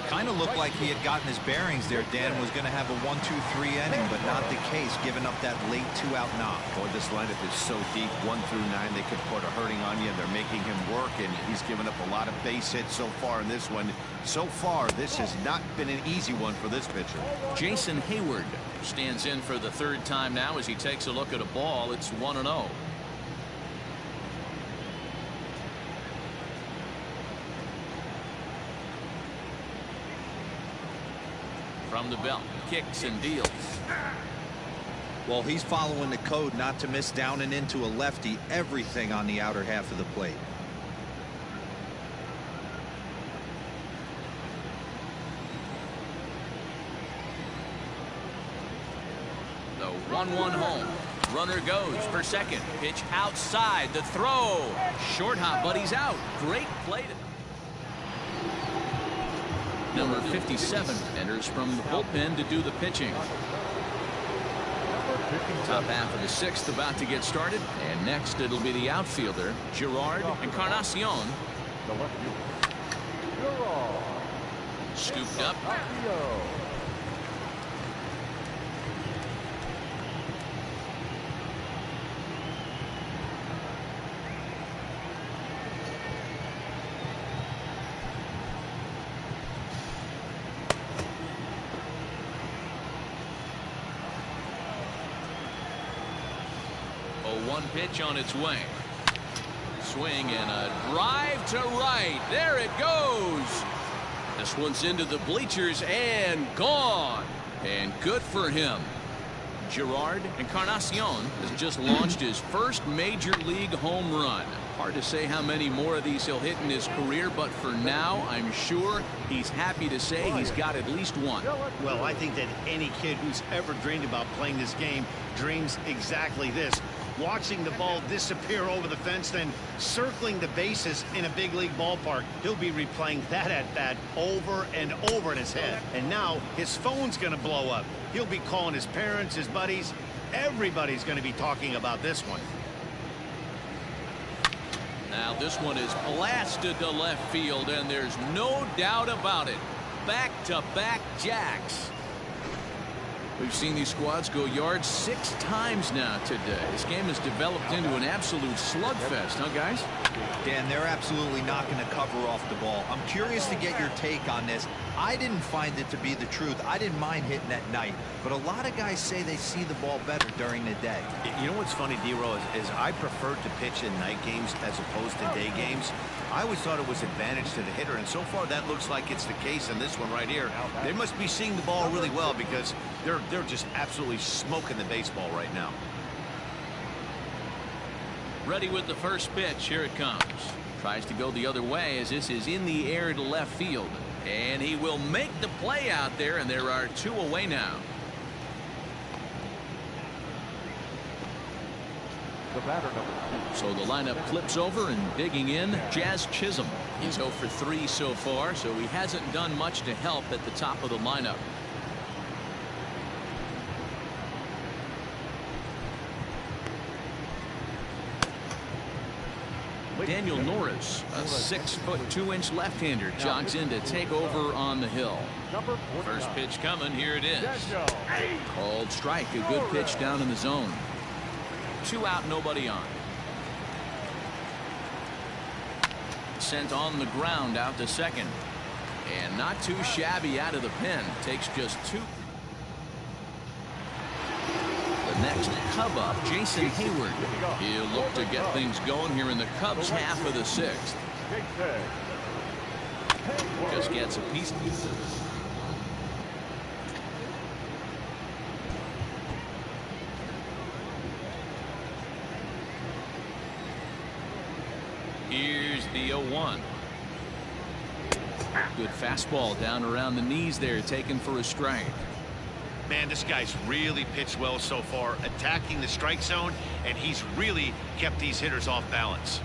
Kind of looked like he had gotten his bearings there. Dan was going to have a 1-2-3 inning, but not the case, giving up that late 2-out knock. Boy, this lineup is so deep, 1 through 9. They could put a hurting on you, and they're making him work, and he's given up a lot of base hits so far in this one. So far, this has not been an easy one for this pitcher. Jason Hayward stands in for the 3rd time now as he takes a look at a ball. It's 1-0. From the belt, kicks and deals. Well, he's following the code not to miss down and into a lefty. Everything on the outer half of the plate. The 1-1 home. Runner goes for second. Pitch outside. The throw. Short hop, but he's out. Great play. Number 57 enters from the bullpen to do the pitching. Top half of the 6th about to get started, and next it'll be the outfielder Gerard Encarnacion. Scooped up. One pitch on its way. Swing and a drive to right. There it goes. This one's into the bleachers and gone. And good for him. Gerard Encarnacion has just launched his first major league home run. Hard to say how many more of these he'll hit in his career, but for now, I'm sure he's happy to say he's got at least 1. Well, I think that any kid who's ever dreamed about playing this game dreams exactly this. Watching the ball disappear over the fence, then circling the bases in a big league ballpark. He'll be replaying that at bat over and over in his head. And now his phone's going to blow up. He'll be calling his parents, his buddies. Everybody's going to be talking about this one. Now this one is blasted to left field, and there's no doubt about it. Back-to-back jacks. We've seen these squads go yards 6 times now today. This game has developed into an absolute slugfest, huh, guys? Dan, they're absolutely not going to cover off the ball. I'm curious to get your take on this. I didn't find it to be the truth. I didn't mind hitting at night, but a lot of guys say they see the ball better during the day. You know what's funny, D-Row, is I prefer to pitch in night games as opposed to day games. I always thought it was advantage to the hitter, and so far that looks like it's the case in this one right here. They must be seeing the ball really well because they're just absolutely smoking the baseball right now. Ready with the first pitch. Here it comes. Tries to go the other way as this is in the air to left field. And he will make the play out there, and there are 2 away now. The batter, number 2. So the lineup flips over, and digging in, Jazz Chisholm. He's 0 for 3 so far, so he hasn't done much to help at the top of the lineup. Daniel Norris, a 6'2" left-hander, jogs in to take over on the hill. First pitch coming. Here it is. Called strike. A good pitch down in the zone. 2 out, nobody on. Sent on the ground out to second. And not too shabby out of the pen. Takes just 2. Next Cub up, Jason Hayward. He'll look to get things going here in the Cubs half of the 6th. Just gets a piece. Here's the 0-1. Good fastball down around the knees there, taken for a strike. Man, this guy's really pitched well so far, attacking the strike zone, and he's really kept these hitters off balance.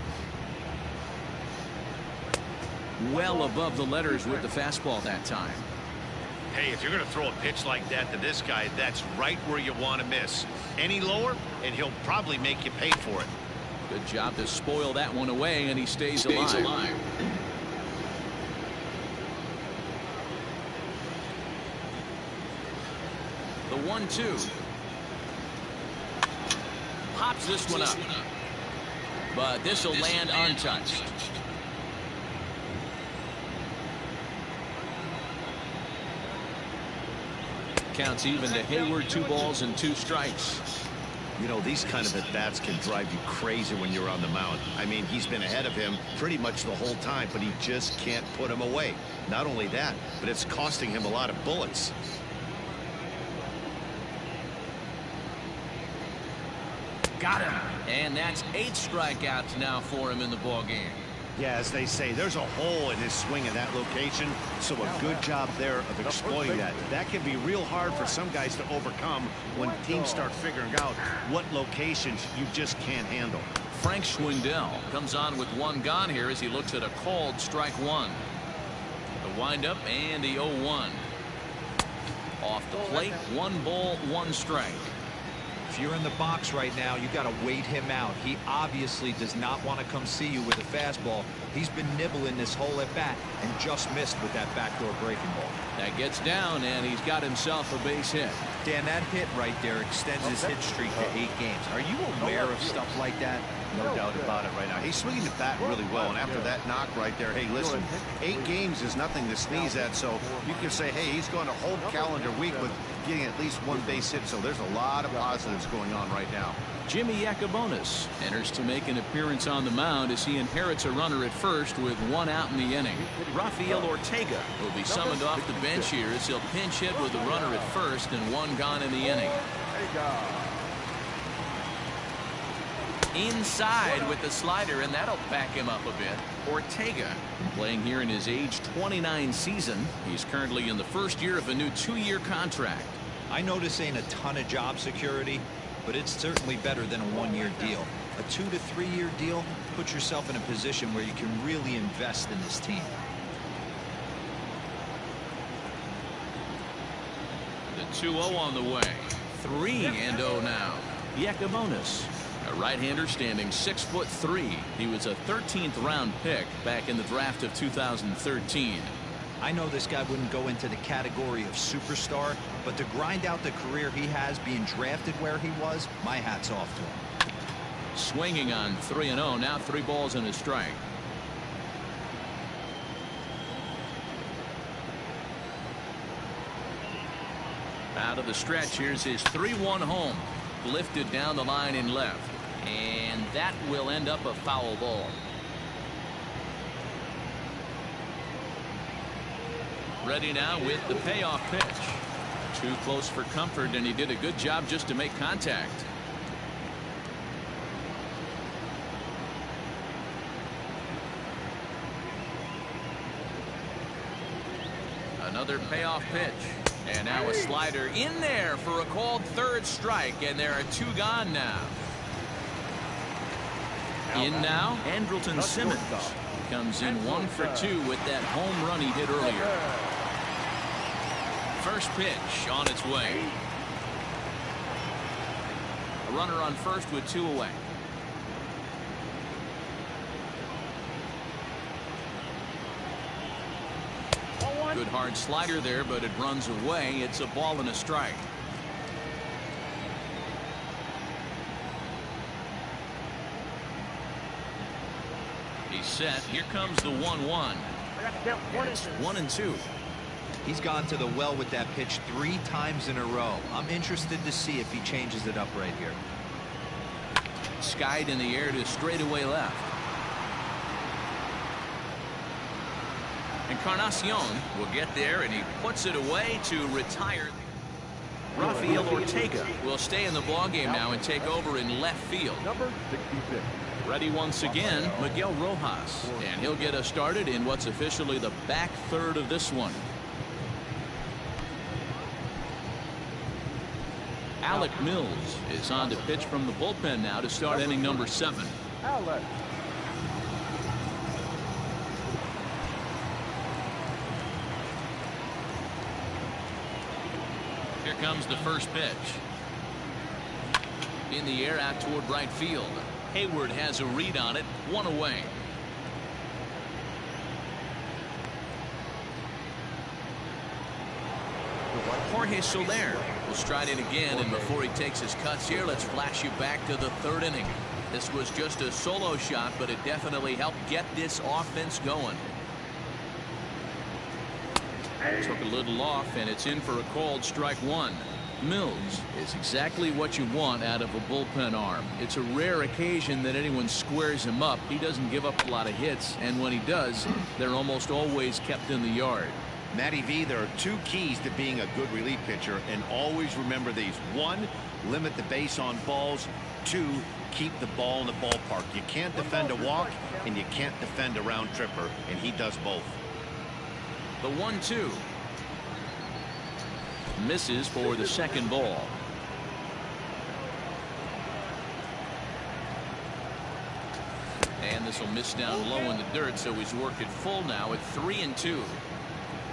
Well above the letters with the fastball that time. Hey, if you're going to throw a pitch like that to this guy, that's right where you want to miss. Any lower, and he'll probably make you pay for it. Good job to spoil that one away, and he stays alive. The 1-2. Pops this one up. But this will land untouched. Counts even to Hayward. 2 balls and 2 strikes. You know, these kind of at-bats can drive you crazy when you're on the mound. I mean, he's been ahead of him pretty much the whole time, but he just can't put him away. Not only that, but it's costing him a lot of bullets. Got him. And that's 8 strikeouts now for him in the ballgame. Yeah, as they say, there's a hole in his swing in that location, so a good job there of exploiting that. That can be real hard for some guys to overcome when teams start figuring out what locations you just can't handle. Frank Schwindel comes on with 1 gone here as he looks at a called strike 1. The windup and the 0-1. Off the plate, 1 ball, 1 strike. If you're in the box right now, you got to wait him out. He obviously does not want to come see you with a fastball. He's been nibbling this whole at bat and just missed with that backdoor breaking ball. That gets down, and he's got himself a base hit. Dan, that hit right there extends his hit streak to 8 games. Are you aware of stuff like that? No doubt about it right now. He's swinging the bat really well, and after that knock right there, hey, listen, 8 games is nothing to sneeze at, so you can say, hey, he's going a whole calendar week with getting at least 1 base hit, so there's a lot of positives going on right now. Jimmy Yacobonis enters to make an appearance on the mound as he inherits a runner at first with 1 out in the inning. Rafael Ortega will be summoned off the bench here as he'll pinch hit with a runner at first and 1 gone in the inning. Inside with the slider, and that'll back him up a bit. Ortega playing here in his age 29 season. He's currently in the first year of a new 2-year contract. I know this ain't a ton of job security, but it's certainly better than a 1-year deal. A 2 to 3 year deal puts yourself in a position where you can really invest in this team. The 2-0 on the way. 3-0 now. Yacobonis A right-hander standing 6'3". He was a 13th round pick back in the draft of 2013. I know this guy wouldn't go into the category of superstar, but to grind out the career he has being drafted where he was, my hat's off to him. Swinging on 3-0. Now 3 balls and a strike. Out of the stretch, here's his 3-1 home. Lifted down the line in left. And that will end up a foul ball. Ready now with the payoff pitch. Too close for comfort, and he did a good job just to make contact. Another payoff pitch. And now a slider in there for a called 3rd strike, and there are 2 gone now. In now, Andrelton Simmons comes in 1 for 2 with that home run he did earlier. First pitch on its way. A runner on first with 2 away. Good hard slider there, but it runs away. It's a ball and a strike. He's set. Here comes the 1-1. It's 1-2. He's gone to the well with that pitch 3 times in a row. I'm interested to see if he changes it up right here. Skied in the air to straightaway left. Encarnacion will get there, and he puts it away to retire. Rafael Ortega will stay in the ballgame now and take over in left field. Number 66. Ready once again, Miguel Rojas, and he'll get us started in what's officially the back third of this one. Alec Mills is on to pitch from the bullpen now to start inning number 7. Alec. Here comes the first pitch. In the air out toward right field. Hayward has a read on it. 1 away. Jorge Soler will stride in again, and before he takes his cuts here, let's flash you back to the 3rd inning. This was just a solo shot, but it definitely helped get this offense going. Took a little off, and it's in for a called strike 1. Mills is exactly what you want out of a bullpen arm. It's a rare occasion that anyone squares him up. He doesn't give up a lot of hits, and when he does, they're almost always kept in the yard. Matty V, there are 2 keys to being a good relief pitcher, and always remember these. 1, limit the base on balls. 2, keep the ball in the ballpark. You can't defend a walk, and you can't defend a round tripper, and he does both. The 1-2. Misses for the 2nd ball. And this will miss down low in the dirt, so he's worked it full now at 3-2.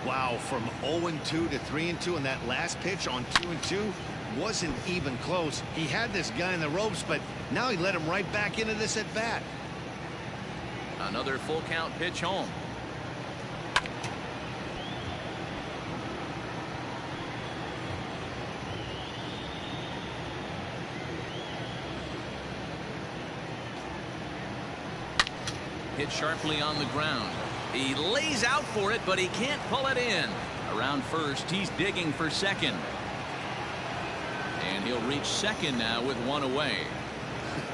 Wow, from 0-2 to 3-2, and that last pitch on 2-2 wasn't even close. He had this guy in the ropes, but now he let him right back into this at bat. Another full count pitch home. Hit sharply on the ground. He lays out for it, but he can't pull it in. Around first, he's digging for second. And he'll reach second now with 1 away.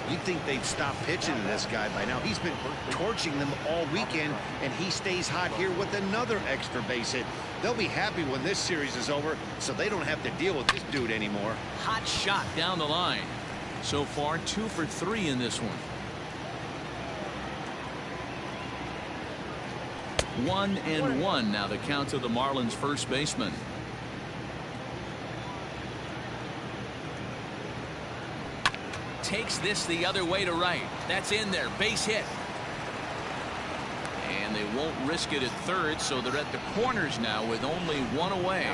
You'd think they'd stop pitching to this guy by now. He's been torching them all weekend, and he stays hot here with another extra base hit. They'll be happy when this series is over, so they don't have to deal with this dude anymore. Hot shot down the line. So far, 2 for 3 in this one. 1-1 now the count to the Marlins first baseman. Takes this the other way to right. That's in there. Base hit. And they won't risk it at third, so they're at the corners now with only 1 away.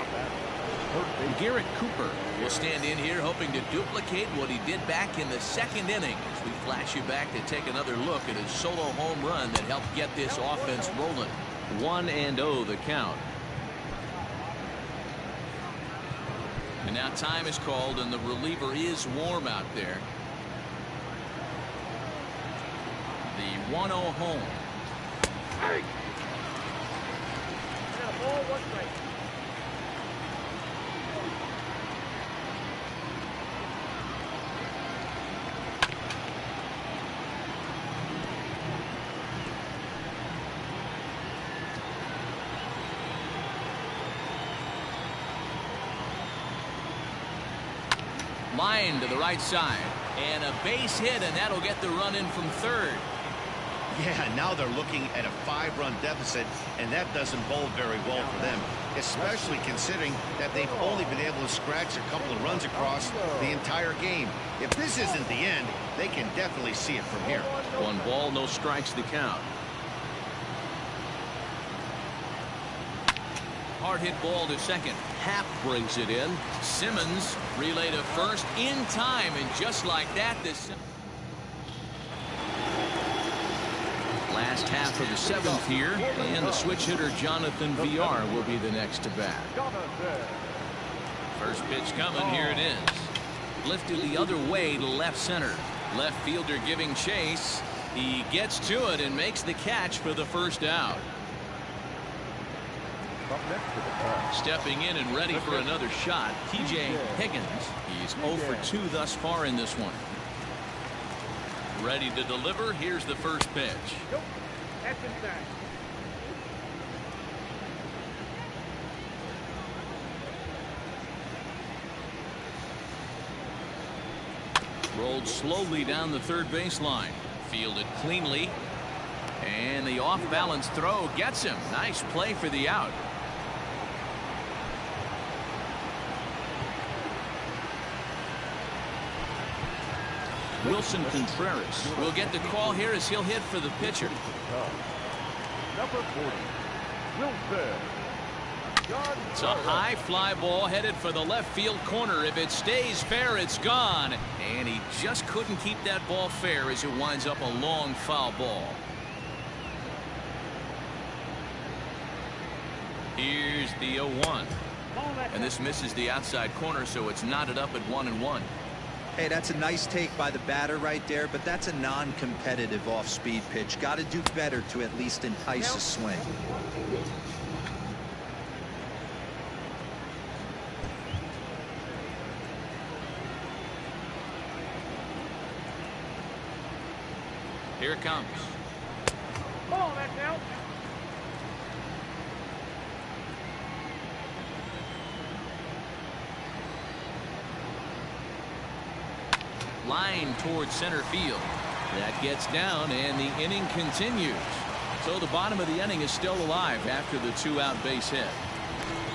Garrett Cooper will stand in here hoping to duplicate what he did back in the second inning as we flash you back to take another look at his solo home run that helped get this offense rolling. 1-0 the count. And now time is called and the reliever is warm out there. The 1-0 home. Hey! Ball, 1 strike. Line to the right side and a base hit, and that'll get the run in from third. Yeah, now they're looking at a 5-run deficit, and that doesn't bode very well for them, especially considering that they've only been able to scratch a couple of runs across the entire game. If this isn't the end, they can definitely see it from here. 1 ball, no strikes the count. Hard hit ball to second. Happ brings it in. Simmons relay to first in time, and just like that, this last half of the 7th here, and the switch hitter Jonathan VR will be the next to bat. First pitch coming, here it is. Lifted the other way to left center. Left fielder giving chase. He gets to it and makes the catch for the first out. Stepping in and ready for another shot, TJ Higgins. He's 0 for 2 thus far in this one. Ready to deliver. Here's the first pitch. Nope. That's inside. Rolled slowly down the third baseline. Fielded cleanly. And the off-balance throw gets him. Nice play for the out. Wilson Contreras will get the call here as he'll hit for the pitcher. Number 40, Wilson. It's a high fly ball headed for the left field corner. If it stays fair, it's gone. And he just couldn't keep that ball fair as it winds up a long foul ball. Here's the 0-1. And this misses the outside corner, so it's knotted up at 1-1. Hey, that's a nice take by the batter right there, but that's a non-competitive off-speed pitch. Got to do better to at least entice a swing. Here it comes. Ball, that's out. Line towards center field. That gets down, and the inning continues. So the bottom of the inning is still alive after the 2-out base hit.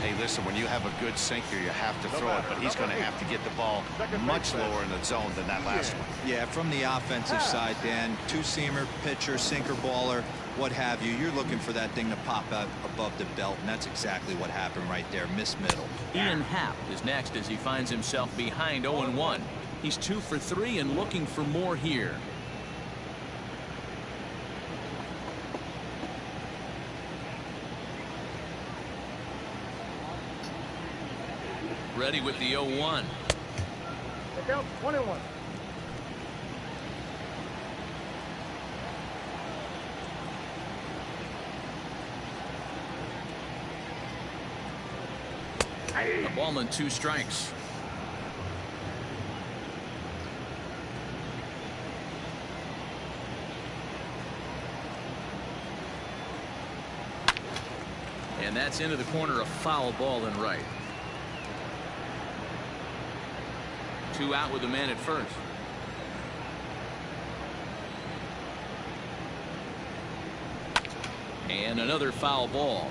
Hey, listen, when you have a good sinker, you have to throw it, but he's going to have to get the ball much lower in the zone than that last one. Yeah, from the offensive side, Dan, two-seamer, pitcher, sinker baller, what have you. You're looking for that thing to pop out above the belt, and that's exactly what happened right there. Miss middle. Ian Happ is next as he finds himself behind 0-1. He's 2 for 3 and looking for more here. Ready with the 0-1. Look out, 1-1. A ball and 2 strikes. And that's into the corner, a foul ball and right. 2 out with the man at first. And another foul ball.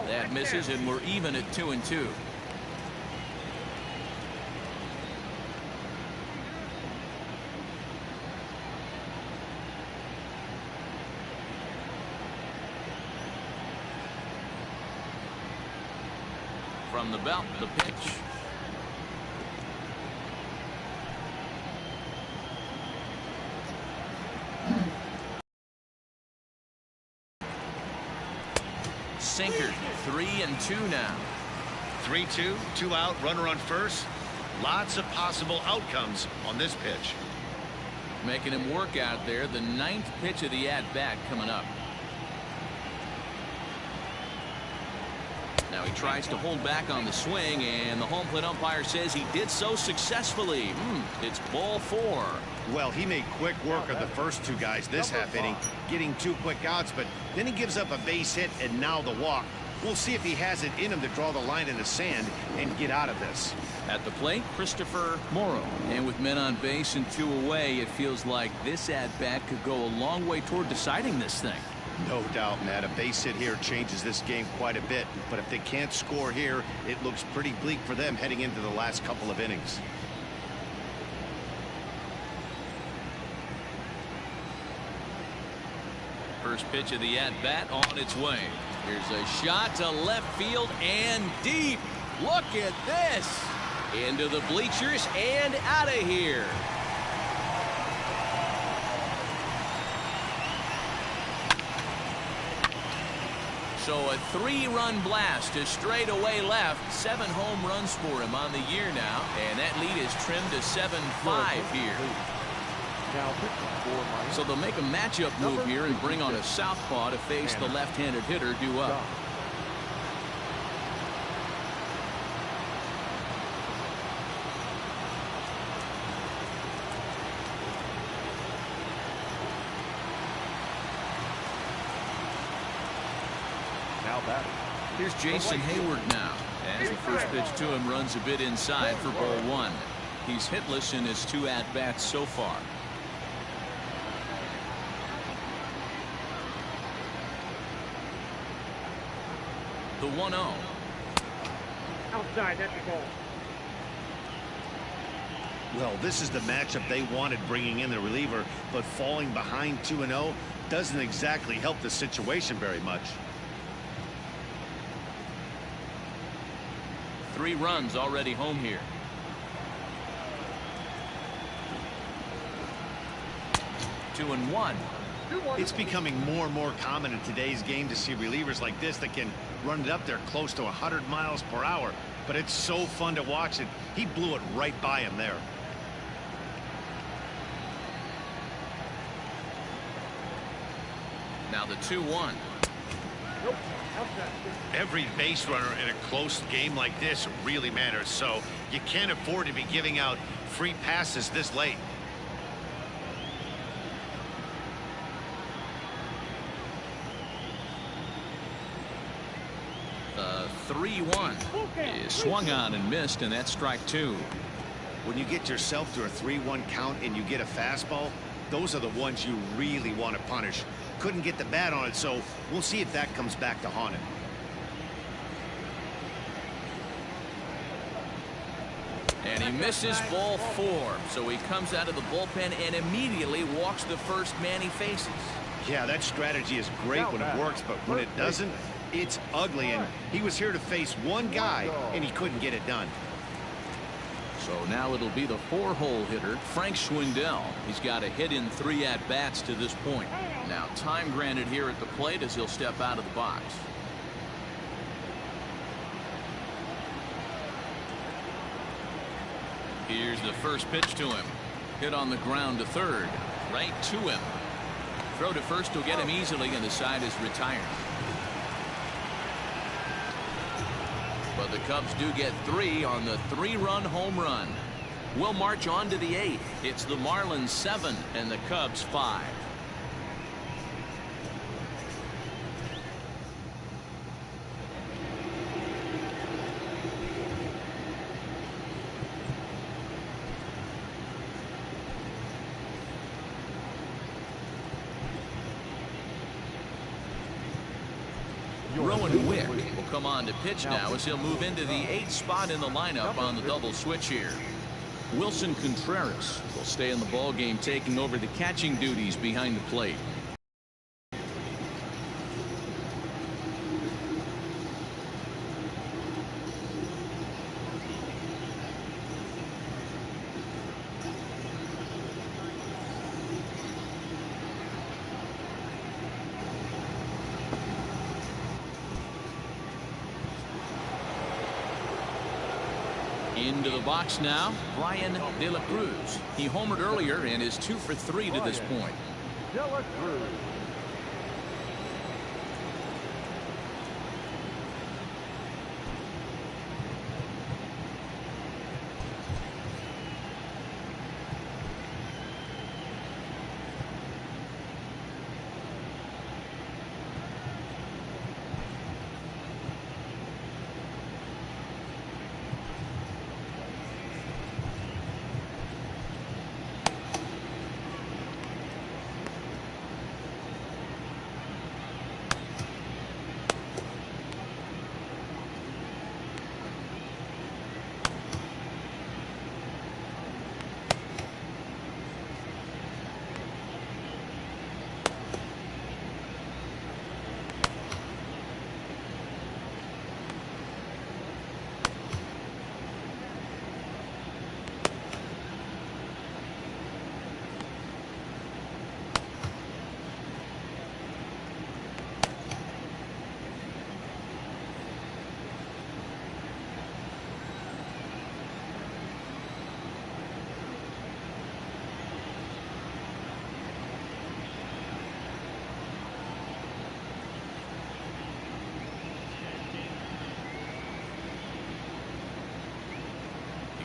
That misses, and we're even at 2-2. on the belt. The pitch. Sinker. 3-2 now. 3-2, 2 out, runner on first. Lots of possible outcomes on this pitch. Making him work out there. The 9th pitch of the at-bat coming up. Now he tries to hold back on the swing, and the home plate umpire says he did so successfully. It's ball 4. Well, he made quick work of the first 2 guys this half inning, getting 2 quick outs, but then he gives up a base hit and now the walk. We'll see if he has it in him to draw the line in the sand and get out of this. At the plate, Christopher Morrow. And with men on base and 2 away, it feels like this at-bat could go a long way toward deciding this thing. No doubt, Matt. A base hit here changes this game quite a bit. But if they can't score here, it looks pretty bleak for them heading into the last couple of innings. First pitch of the at-bat on its way. Here's a shot to left field and deep. Look at this. Into the bleachers and out of here. So a 3-run blast to straightaway left. 7 home runs for him on the year now. And that lead is trimmed to 7-5 here. So they'll make a matchup move here and bring on a southpaw to face the left-handed hitter due up. Here's Jason Hayward now, as the first pitch to him runs a bit inside for ball 1. He's hitless in his 2 at-bats so far. The 1-0. Outside, that's the ball. Well, this is the matchup they wanted, bringing in the reliever, but falling behind 2-0 doesn't exactly help the situation very much. 3 runs already home here. 2-1. It's becoming more and more common in today's game to see relievers like this that can run it up there close to 100 miles per hour. But it's so fun to watch it. He blew it right by him there. Now the 2-1. Every base runner in a close game like this really matters, so you can't afford to be giving out free passes this late. The 3-1 is swung on and missed, and that's strike 2. When you get yourself to a 3-1 count and you get a fastball, those are the ones you really want to punish. Couldn't get the bat on it, so we'll see if that comes back to haunt him. And he misses ball 4, so he comes out of the bullpen and immediately walks the first man he faces. Yeah, that strategy is great when it works, but when it doesn't, it's ugly, and he was here to face one guy, and he couldn't get it done. So now it'll be the 4-hole hitter, Frank Schwindel. He's got a hit in 3 at-bats to this point. Now time granted here at the plate as he'll step out of the box. Here's the first pitch to him. Hit on the ground to third. Right to him. Throw to first will get him easily, and the side is retired. But the Cubs do get 3 on the 3-run home run. We'll march on to the 8th. It's the Marlins 7 and the Cubs 5. Rowan Wick will come on to pitch now as he'll move into the 8th spot in the lineup on the double switch here. Wilson Contreras will stay in the ball game, taking over the catching duties behind the plate. Into the box now, Brian De La Cruz. He homered earlier and is 2 for 3 to this point. De La Cruz.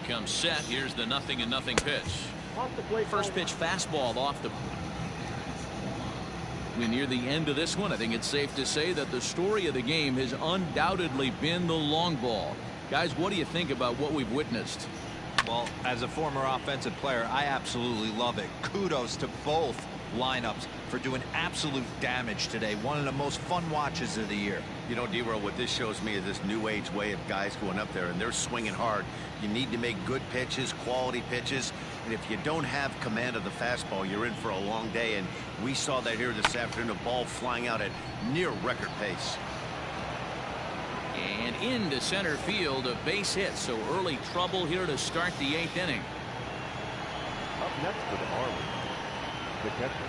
Comes set. Here's the 0-0 pitch. First pitch fastball off the. We're near the end of this one. I think it's safe to say that the story of the game has undoubtedly been the long ball. Guys, what do you think about what we've witnessed? Well, as a former offensive player, I absolutely love it. Kudos to both lineups for doing absolute damage today. One of the most fun watches of the year. You know, D-Roll, what this shows me is this new age way of guys going up there and they're swinging hard. You need to make good pitches, quality pitches, and if you don't have command of the fastball, you're in for a long day, and we saw that here this afternoon, a ball flying out at near record pace. And into center field, a base hit, so early trouble here to start the 8th inning. Up next for the Marlins, the catcher,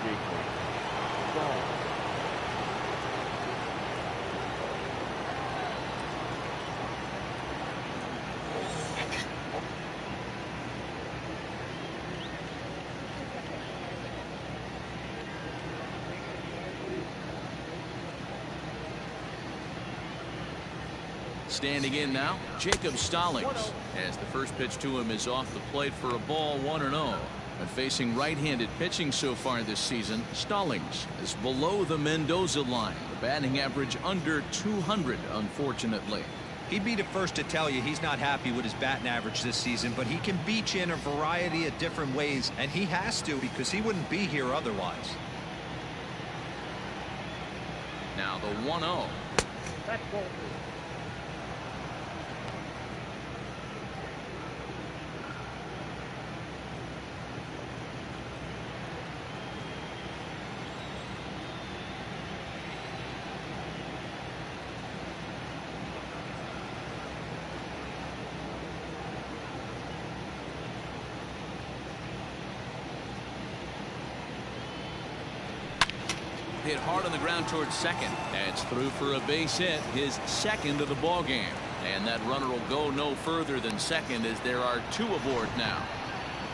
Steele. Standing in now, Jacob Stallings, as the first pitch to him is off the plate for a ball 1-0. But facing right-handed pitching so far this season, Stallings is below the Mendoza line. The batting average under 200, unfortunately. He'd be the first to tell you he's not happy with his batting average this season, but he can beat you in a variety of different ways, and he has to because he wouldn't be here otherwise. Now the 1-0. That's ball 2. Hit hard on the ground towards second. That's through for a base hit, his second of the ball game. And that runner will go no further than second as there are 2 aboard now.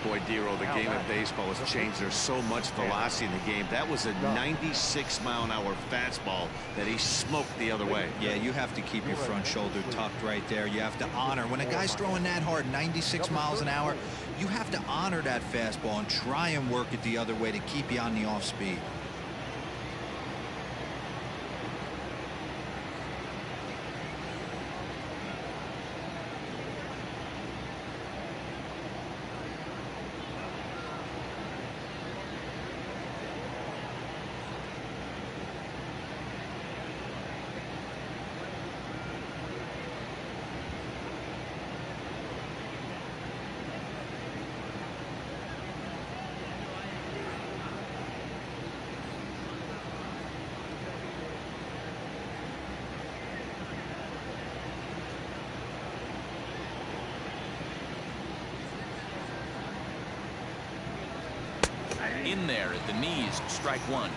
Boy, D-Roll, the game of baseball has changed. There's so much velocity in the game. That was a 96-mile-an-hour fastball that he smoked the other way. Yeah, you have to keep your front shoulder tucked right there. You have to honor. When a guy's throwing that hard, 96 miles an hour, you have to honor that fastball and try and work it the other way to keep you on the off speed. In there at the knees, strike 1.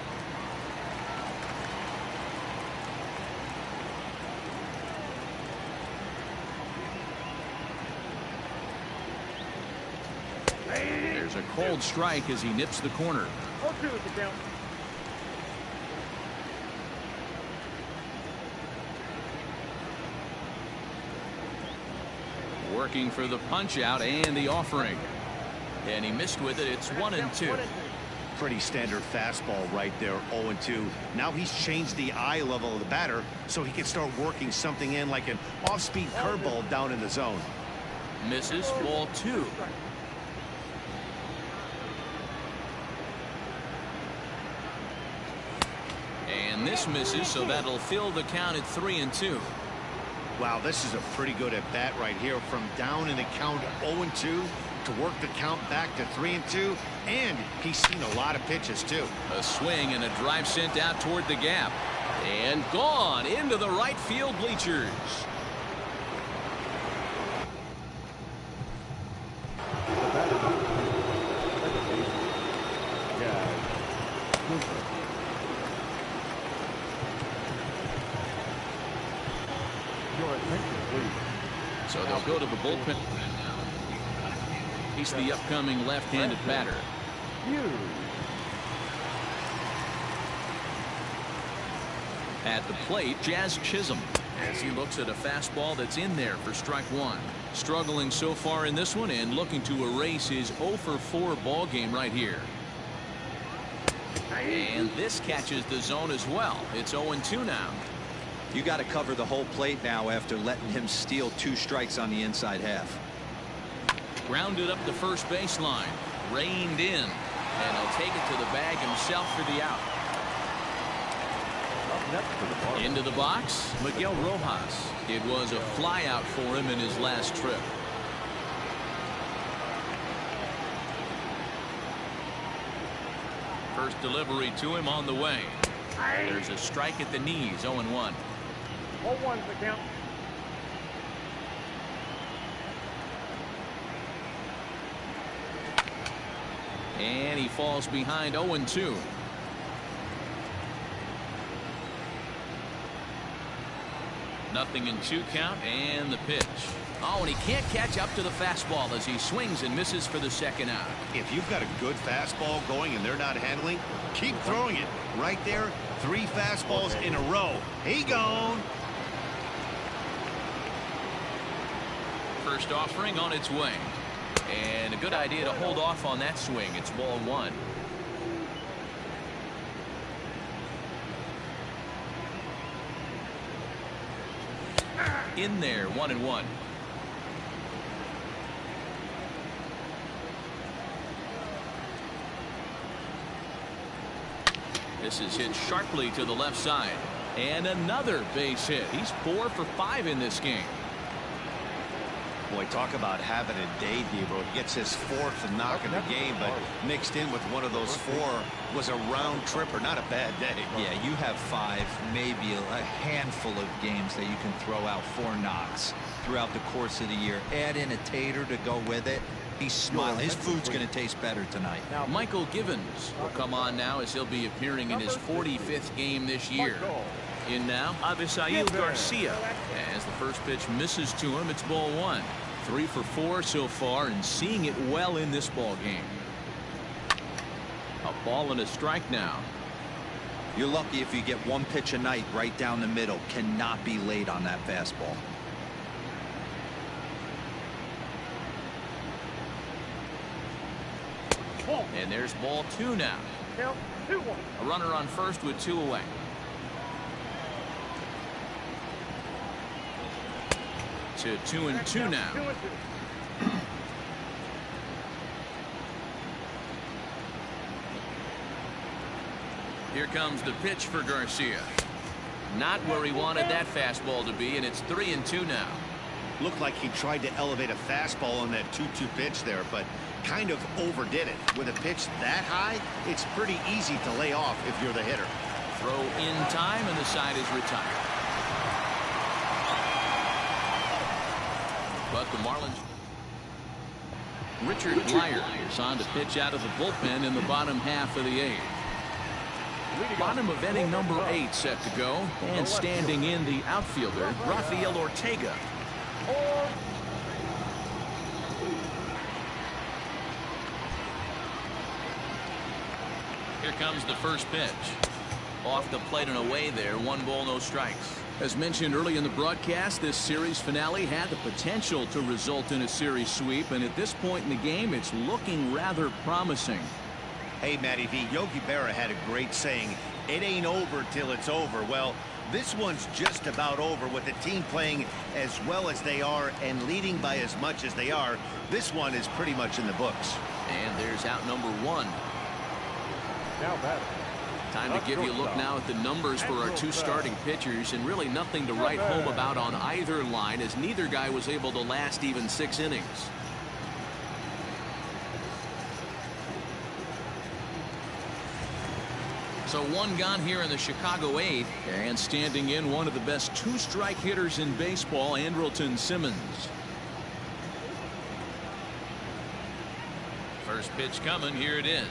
a cold strike as he nips the corner. 0-2 is the count. Working for the punch out and the offering. And he missed with it. It's 1-2. Pretty standard fastball right there, 0-2. Now he's changed the eye level of the batter so he can start working something in like an off-speed curveball down in the zone. Misses, ball 2. And this misses, so that'll fill the count at 3-2. Wow, this is a pretty good at bat right here, from down in the count 0-2 to work the count back to 3-2, and he's seen a lot of pitches too. A swing and a drive sent out toward the gap, and gone into the right field bleachers. So they'll go to the bullpen. He's the upcoming left-handed batter. At the plate, Jazz Chisholm, as he looks at a fastball that's in there for strike 1. Struggling so far in this one and looking to erase his 0-for-4 ball game right here. And this catches the zone as well. It's 0-2 now. You got to cover the whole plate now after letting him steal 2 strikes on the inside half. Grounded up the first baseline, reined in, and he'll take it to the bag himself for the out. Into the box, Miguel Rojas. It was a fly out for him in his last trip. First delivery to him on the way. There's a strike at the knees, 0-1. 0-1 is the count. And he falls behind 0-2. Nothing in 2 count, and the pitch. Oh, and he can't catch up to the fastball as he swings and misses for the second out. If you've got a good fastball going and they're not handling, keep throwing it. Right there, 3 fastballs in a row. He gone. First offering on its way. And a good idea to hold off on that swing. It's ball 1. In there, 1-1. This is hit sharply to the left side. And another base hit. He's 4 for 5 in this game. Boy, talk about having a day, Debo. He gets his 4th knock in the game, but mixed in with one of those 4 was a round tripper. Not a bad day. Yeah, you have 5, maybe a handful of games that you can throw out 4 knocks throughout the course of the year. Add in a tater to go with it. He's smiling. His food's going to taste better tonight. Michael Givens will come on now as he'll be appearing in his 45th game this year. In now, Avisail Garcia. As the first pitch misses to him, it's ball 1. 3 for 4 so far, and seeing it well in this ball game. A ball and a strike now. You're lucky if you get 1 pitch a night right down the middle. Cannot be late on that fastball. And there's ball 2 now. Count 2-1. A runner on first with 2 away. To 2-2 now. 2-2. Here comes the pitch for Garcia. Not where he wanted that fastball to be, and it's 3-2 now. Looked like he tried to elevate a fastball on that 2-2 pitch there, but kind of overdid it. With a pitch that high, it's pretty easy to lay off if you're the hitter. Throw in time, and the side is retired. But the Marlins. Richard Lyer is on to pitch out of the bullpen in the bottom half of the 8th. Bottom of inning number 8 set to go, and standing in the outfielder, Rafael Ortega. Here comes the first pitch. Off the plate and away there. 1 ball, no strikes. As mentioned early in the broadcast, this series finale had the potential to result in a series sweep, and at this point in the game, it's looking rather promising. Hey, Matty V, Yogi Berra had a great saying, it ain't over till it's over. Well, this one's just about over with the team playing as well as they are and leading by as much as they are. This one is pretty much in the books. And there's out number 1. Now batting. Time to give you a look now at the numbers for our 2 starting pitchers, and really nothing to write home about on either line, as neither guy was able to last even 6 innings. So 1 gone here in the Chicago 8th, and standing in one of the best 2-strike hitters in baseball, Andrelton Simmons. First pitch coming. Here it is.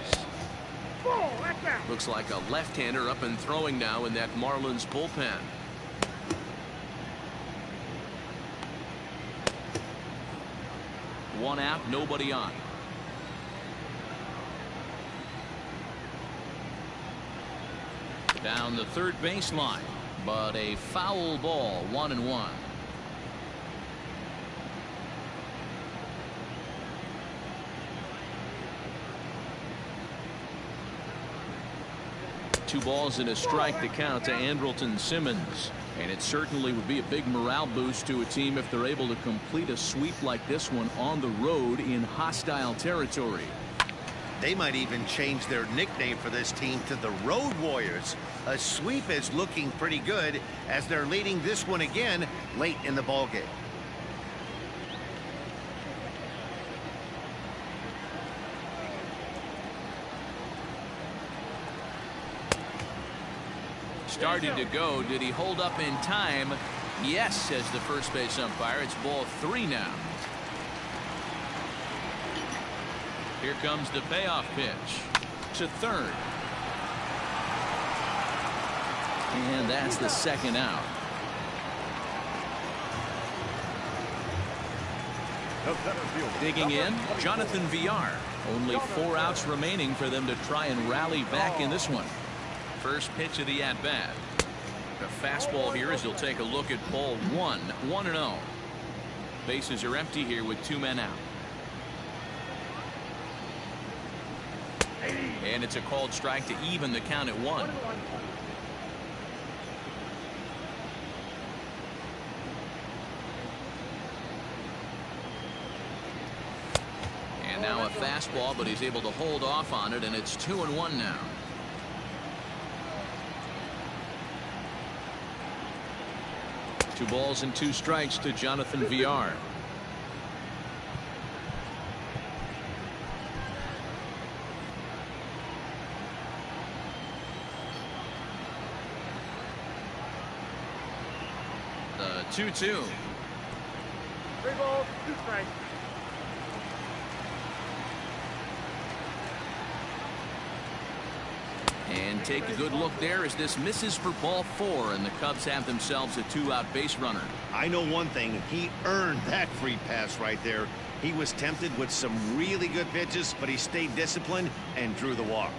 Looks like a left-hander up and throwing now in that Marlins bullpen. One out, nobody on. Down the third baseline, but a foul ball. 1-1. Two balls and a strike to count to Andrelton Simmons, and it certainly would be a big morale boost to a team if they're able to complete a sweep like this one on the road in hostile territory. They might even change their nickname for this team to the Road Warriors. A sweep is looking pretty good as they're leading this one again late in the ballgame. Started to go. Did he hold up in time? Yes, says the first base umpire. It's ball 3 now. Here comes the payoff pitch to third. And that's the second out. Digging in, Jonathan Villar. Only 4 outs remaining for them to try and rally back in this one. First pitch of the at-bat. The fastball here as he'll take a look at ball 1. 1-0. Bases are empty here with 2 men out. And it's a called strike to even the count at 1. And now a fastball, but he's able to hold off on it, and it's 2-1 now. Two balls and 2 strikes to Jonathan Villar. The 2-2. 3 balls, 2 strikes. And take a good look there as this misses for ball 4, and the Cubs have themselves a 2-out base runner. I know one thing, he earned that free pass right there. He was tempted with some really good pitches, but he stayed disciplined and drew the walk.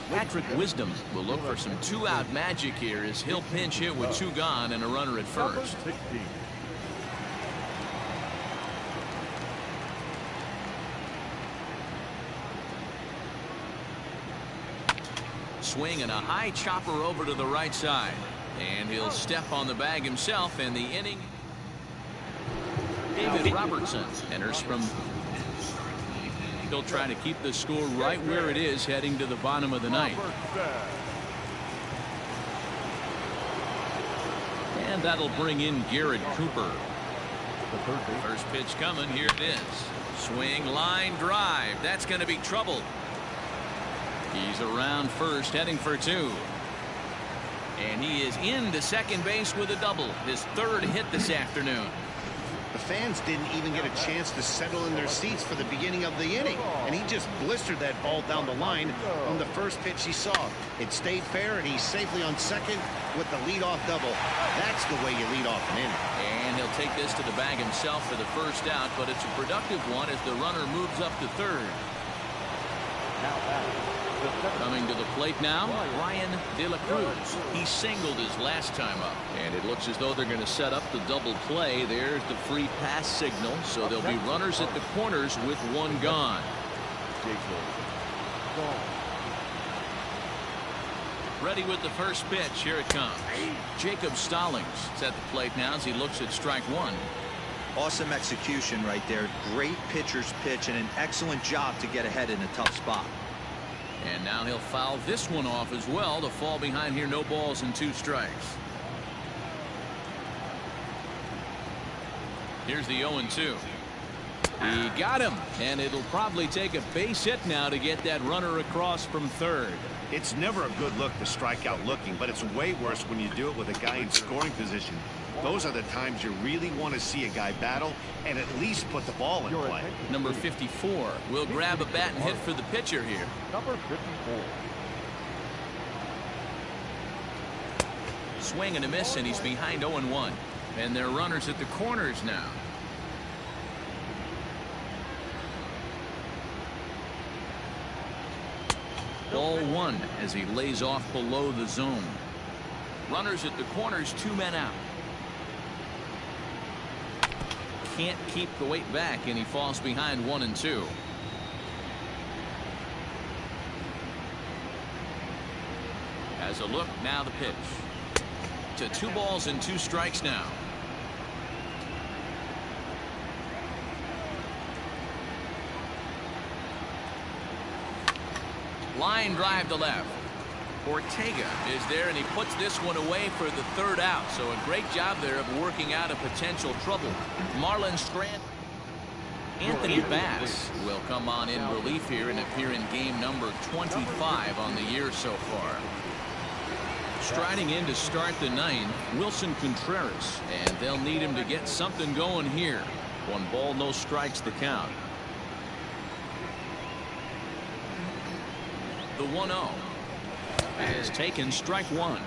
Patrick Wisdom will look for some 2-out magic here as he'll pinch hit with 2 gone and a runner at first. Swing and a high chopper over to the right side, and he'll step on the bag himself, and the inning. David Robertson enters from. He'll try to keep the score right where it is heading to the bottom of the ninth. And that'll bring in Garrett Cooper. First pitch coming. Here it is. Swing, line drive. That's going to be trouble. He's around first, heading for 2. And he is into second base with a double. His 3rd hit this afternoon. fans didn't even get a chance to settle in their seats for the beginning of the inning, and he just blistered that ball down the line on the first pitch he saw. It stayed fair, and he's safely on second with the leadoff double. That's the way you lead off an inning. And he'll take this to the bag himself for the first out, but it's a productive one as the runner moves up to third. Coming to the plate now, Ryan De La Cruz. He singled his last time up, and it looks as though they're going to set up the double play. There's the free pass signal, so there'll be runners at the corners with one gone. Ready with the first pitch. Here it comes. Jacob Stallings is at the plate now as he looks at strike one. Awesome execution right there. Great pitcher's pitch and an excellent job to get ahead in a tough spot. And now he'll foul this one off as well to fall behind here. No balls and 2 strikes. Here's the 0-2. He got him, and it'll probably take a base hit now to get that runner across from third. It's never a good look to strike out looking, but it's way worse when you do it with a guy in scoring position. Those are the times you really want to see a guy battle and at least put the ball in play. Number 54 will grab a bat and hit for the pitcher here. Number 54. Swing and a miss, and he's behind 0-1. And they're runners at the corners now. Ball 1 as he lays off below the zone. Runners at the corners, 2 men out. Can't keep the weight back, and he falls behind 1-2. As a look, now the pitch. To 2 balls and 2 strikes now. Line drive to left. Ortega is there, and he puts this one away for the 3rd out. So a great job there of working out a potential trouble. Marlins strand. Anthony Bass will come on in relief here and appear in game number 25 on the year so far. Striding in to start the 9th, Wilson Contreras, and they'll need him to get something going here. 1 ball, no strikes to count. The 1-0 is taken, strike 1.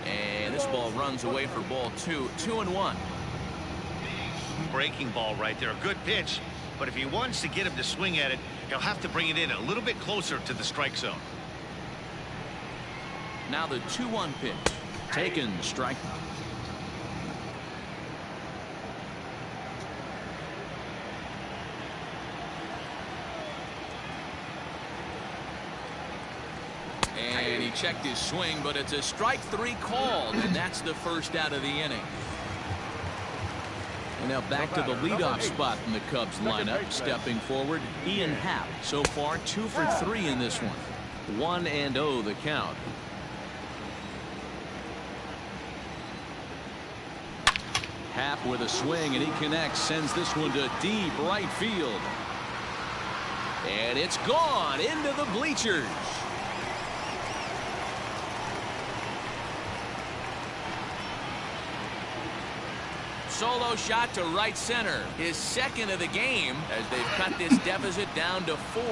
And this ball runs away for ball 2. 2-1. Breaking ball right there. A good pitch, but if he wants to get him to swing at it, he'll have to bring it in a little bit closer to the strike zone. Now the 2-1 pitch. Taken, strike. And he checked his swing, but it's a strike 3 called, and that's the first out of the inning. And now back to the leadoff spot in the Cubs lineup. Stepping forward, Ian Happ. So far 2 for 3 in this one. 1-0 the count. Happ with a swing, and he connects, sends this one to deep right field. And it's gone into the bleachers. Solo shot to right center, his 2nd of the game, as they've cut this deficit down to 4.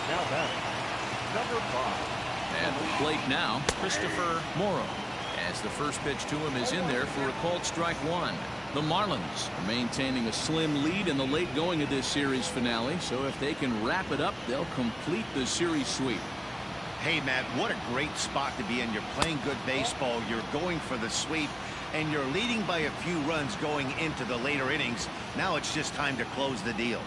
Now batting, number 5. At the plate now, Christopher Morrow, as the first pitch to him is in there for a called strike 1. The Marlins are maintaining a slim lead in the late going of this series finale, so if they can wrap it up, they'll complete the series sweep. Hey, Matt, what a great spot to be in. You're playing good baseball, you're going for the sweep, and you're leading by a few runs going into the later innings. Now it's just time to close the deal.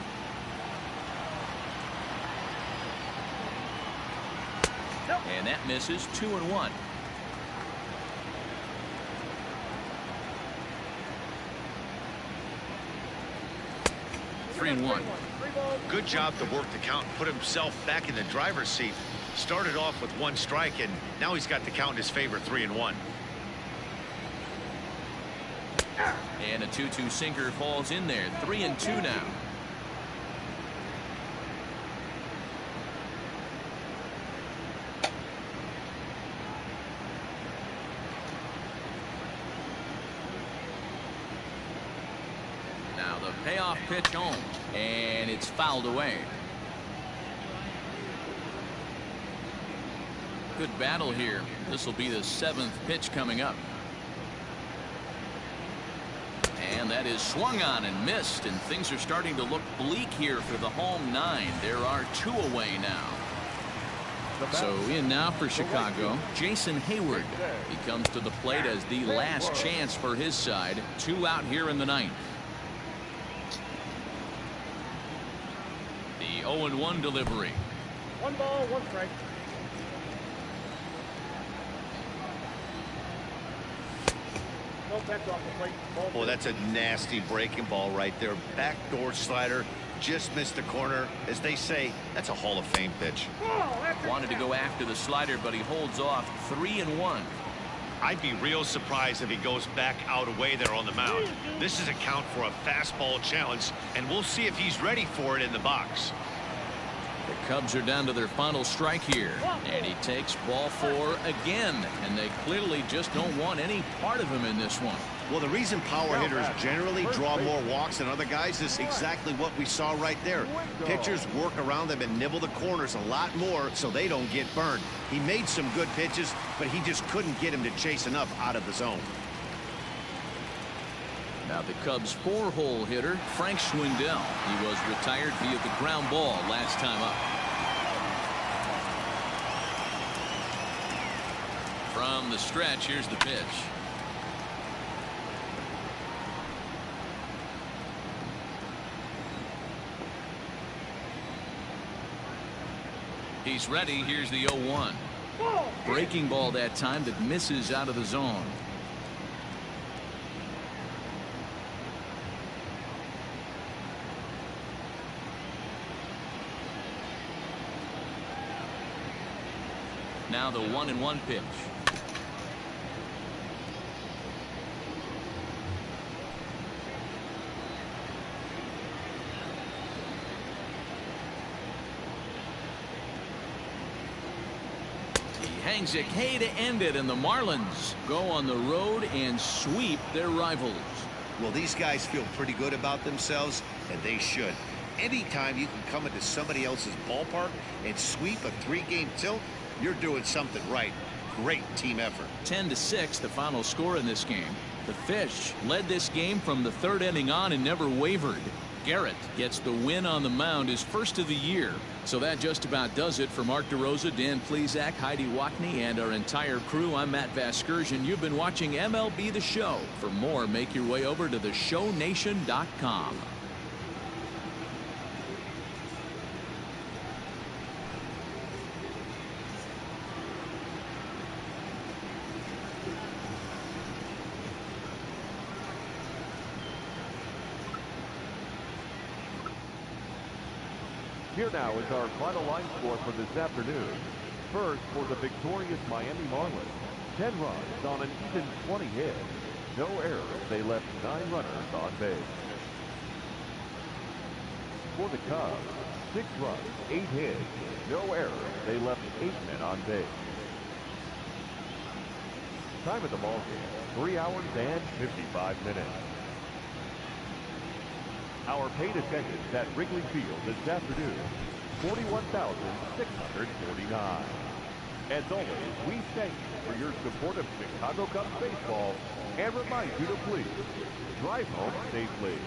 And that misses. 2-1. Three and 1. Good job to work the count and put himself back in the driver's seat. Started off with 1 strike, and now he's got the count in his favor. 3-1. And a 2-2 sinker falls in there. 3-2 now. Payoff pitch home, and it's fouled away. Good battle here. This will be the 7th pitch coming up. And that is swung on and missed, and things are starting to look bleak here for the home 9. There are 2 away now. So in now for Chicago, Jason Hayward. He comes to the plate as the last chance for his side. 2 out here in the 9th. The 0-1 delivery. 1 ball, 1 strike. No catch off the plate. Oh, that's a nasty breaking ball right there. Backdoor slider. Just missed the corner. As they say, that's a Hall of Fame pitch. Wanted to go after the slider, but he holds off. 3-1. I'd be real surprised if he goes back out away there on the mound. This is a count for a fastball challenge, and we'll see if he's ready for it in the box. The Cubs are down to their final strike here, and he takes ball 4 again, and they clearly just don't want any part of him in this one. Well, the reason power hitters generally draw more walks than other guys is exactly what we saw right there. Pitchers work around them and nibble the corners a lot more so they don't get burned. He made some good pitches, but he just couldn't get him to chase enough out of the zone. Now the Cubs' 4-hole hitter, Frank Schwindel. He was retired via the ground ball last time up. From the stretch, here's the pitch. He's ready. Here's the 0-1. Breaking ball that time that misses out of the zone. Now the 1-1 pitch. Hangs a K to end it, and the Marlins go on the road and sweep their rivals. Well, these guys feel pretty good about themselves, and they should. Anytime you can come into somebody else's ballpark and sweep a 3-game tilt, you're doing something right. Great team effort. 10-6 the final score in this game. The Fish led this game from the 3rd inning on and never wavered. Garrett gets the win on the mound, his first of the year. So that just about does it for Mark DeRosa, Dan Plesac, Heidi Wackney, and our entire crew. I'm Matt Vasgersian. You've been watching MLB The Show. For more, make your way over to theshownation.com. Here now is our final line score for this afternoon. First, for the victorious Miami Marlins, 10 runs on an even 20 hits. No errors. They left 9 runners on base. For the Cubs, 6 runs, 8 hits. No errors. They left 8 men on base. Time of the ball game, 3 hours and 55 minutes. Our paid attendance at Wrigley Field this afternoon, 41,649. As always, we thank you for your support of Chicago Cubs baseball and remind you to please drive home safely.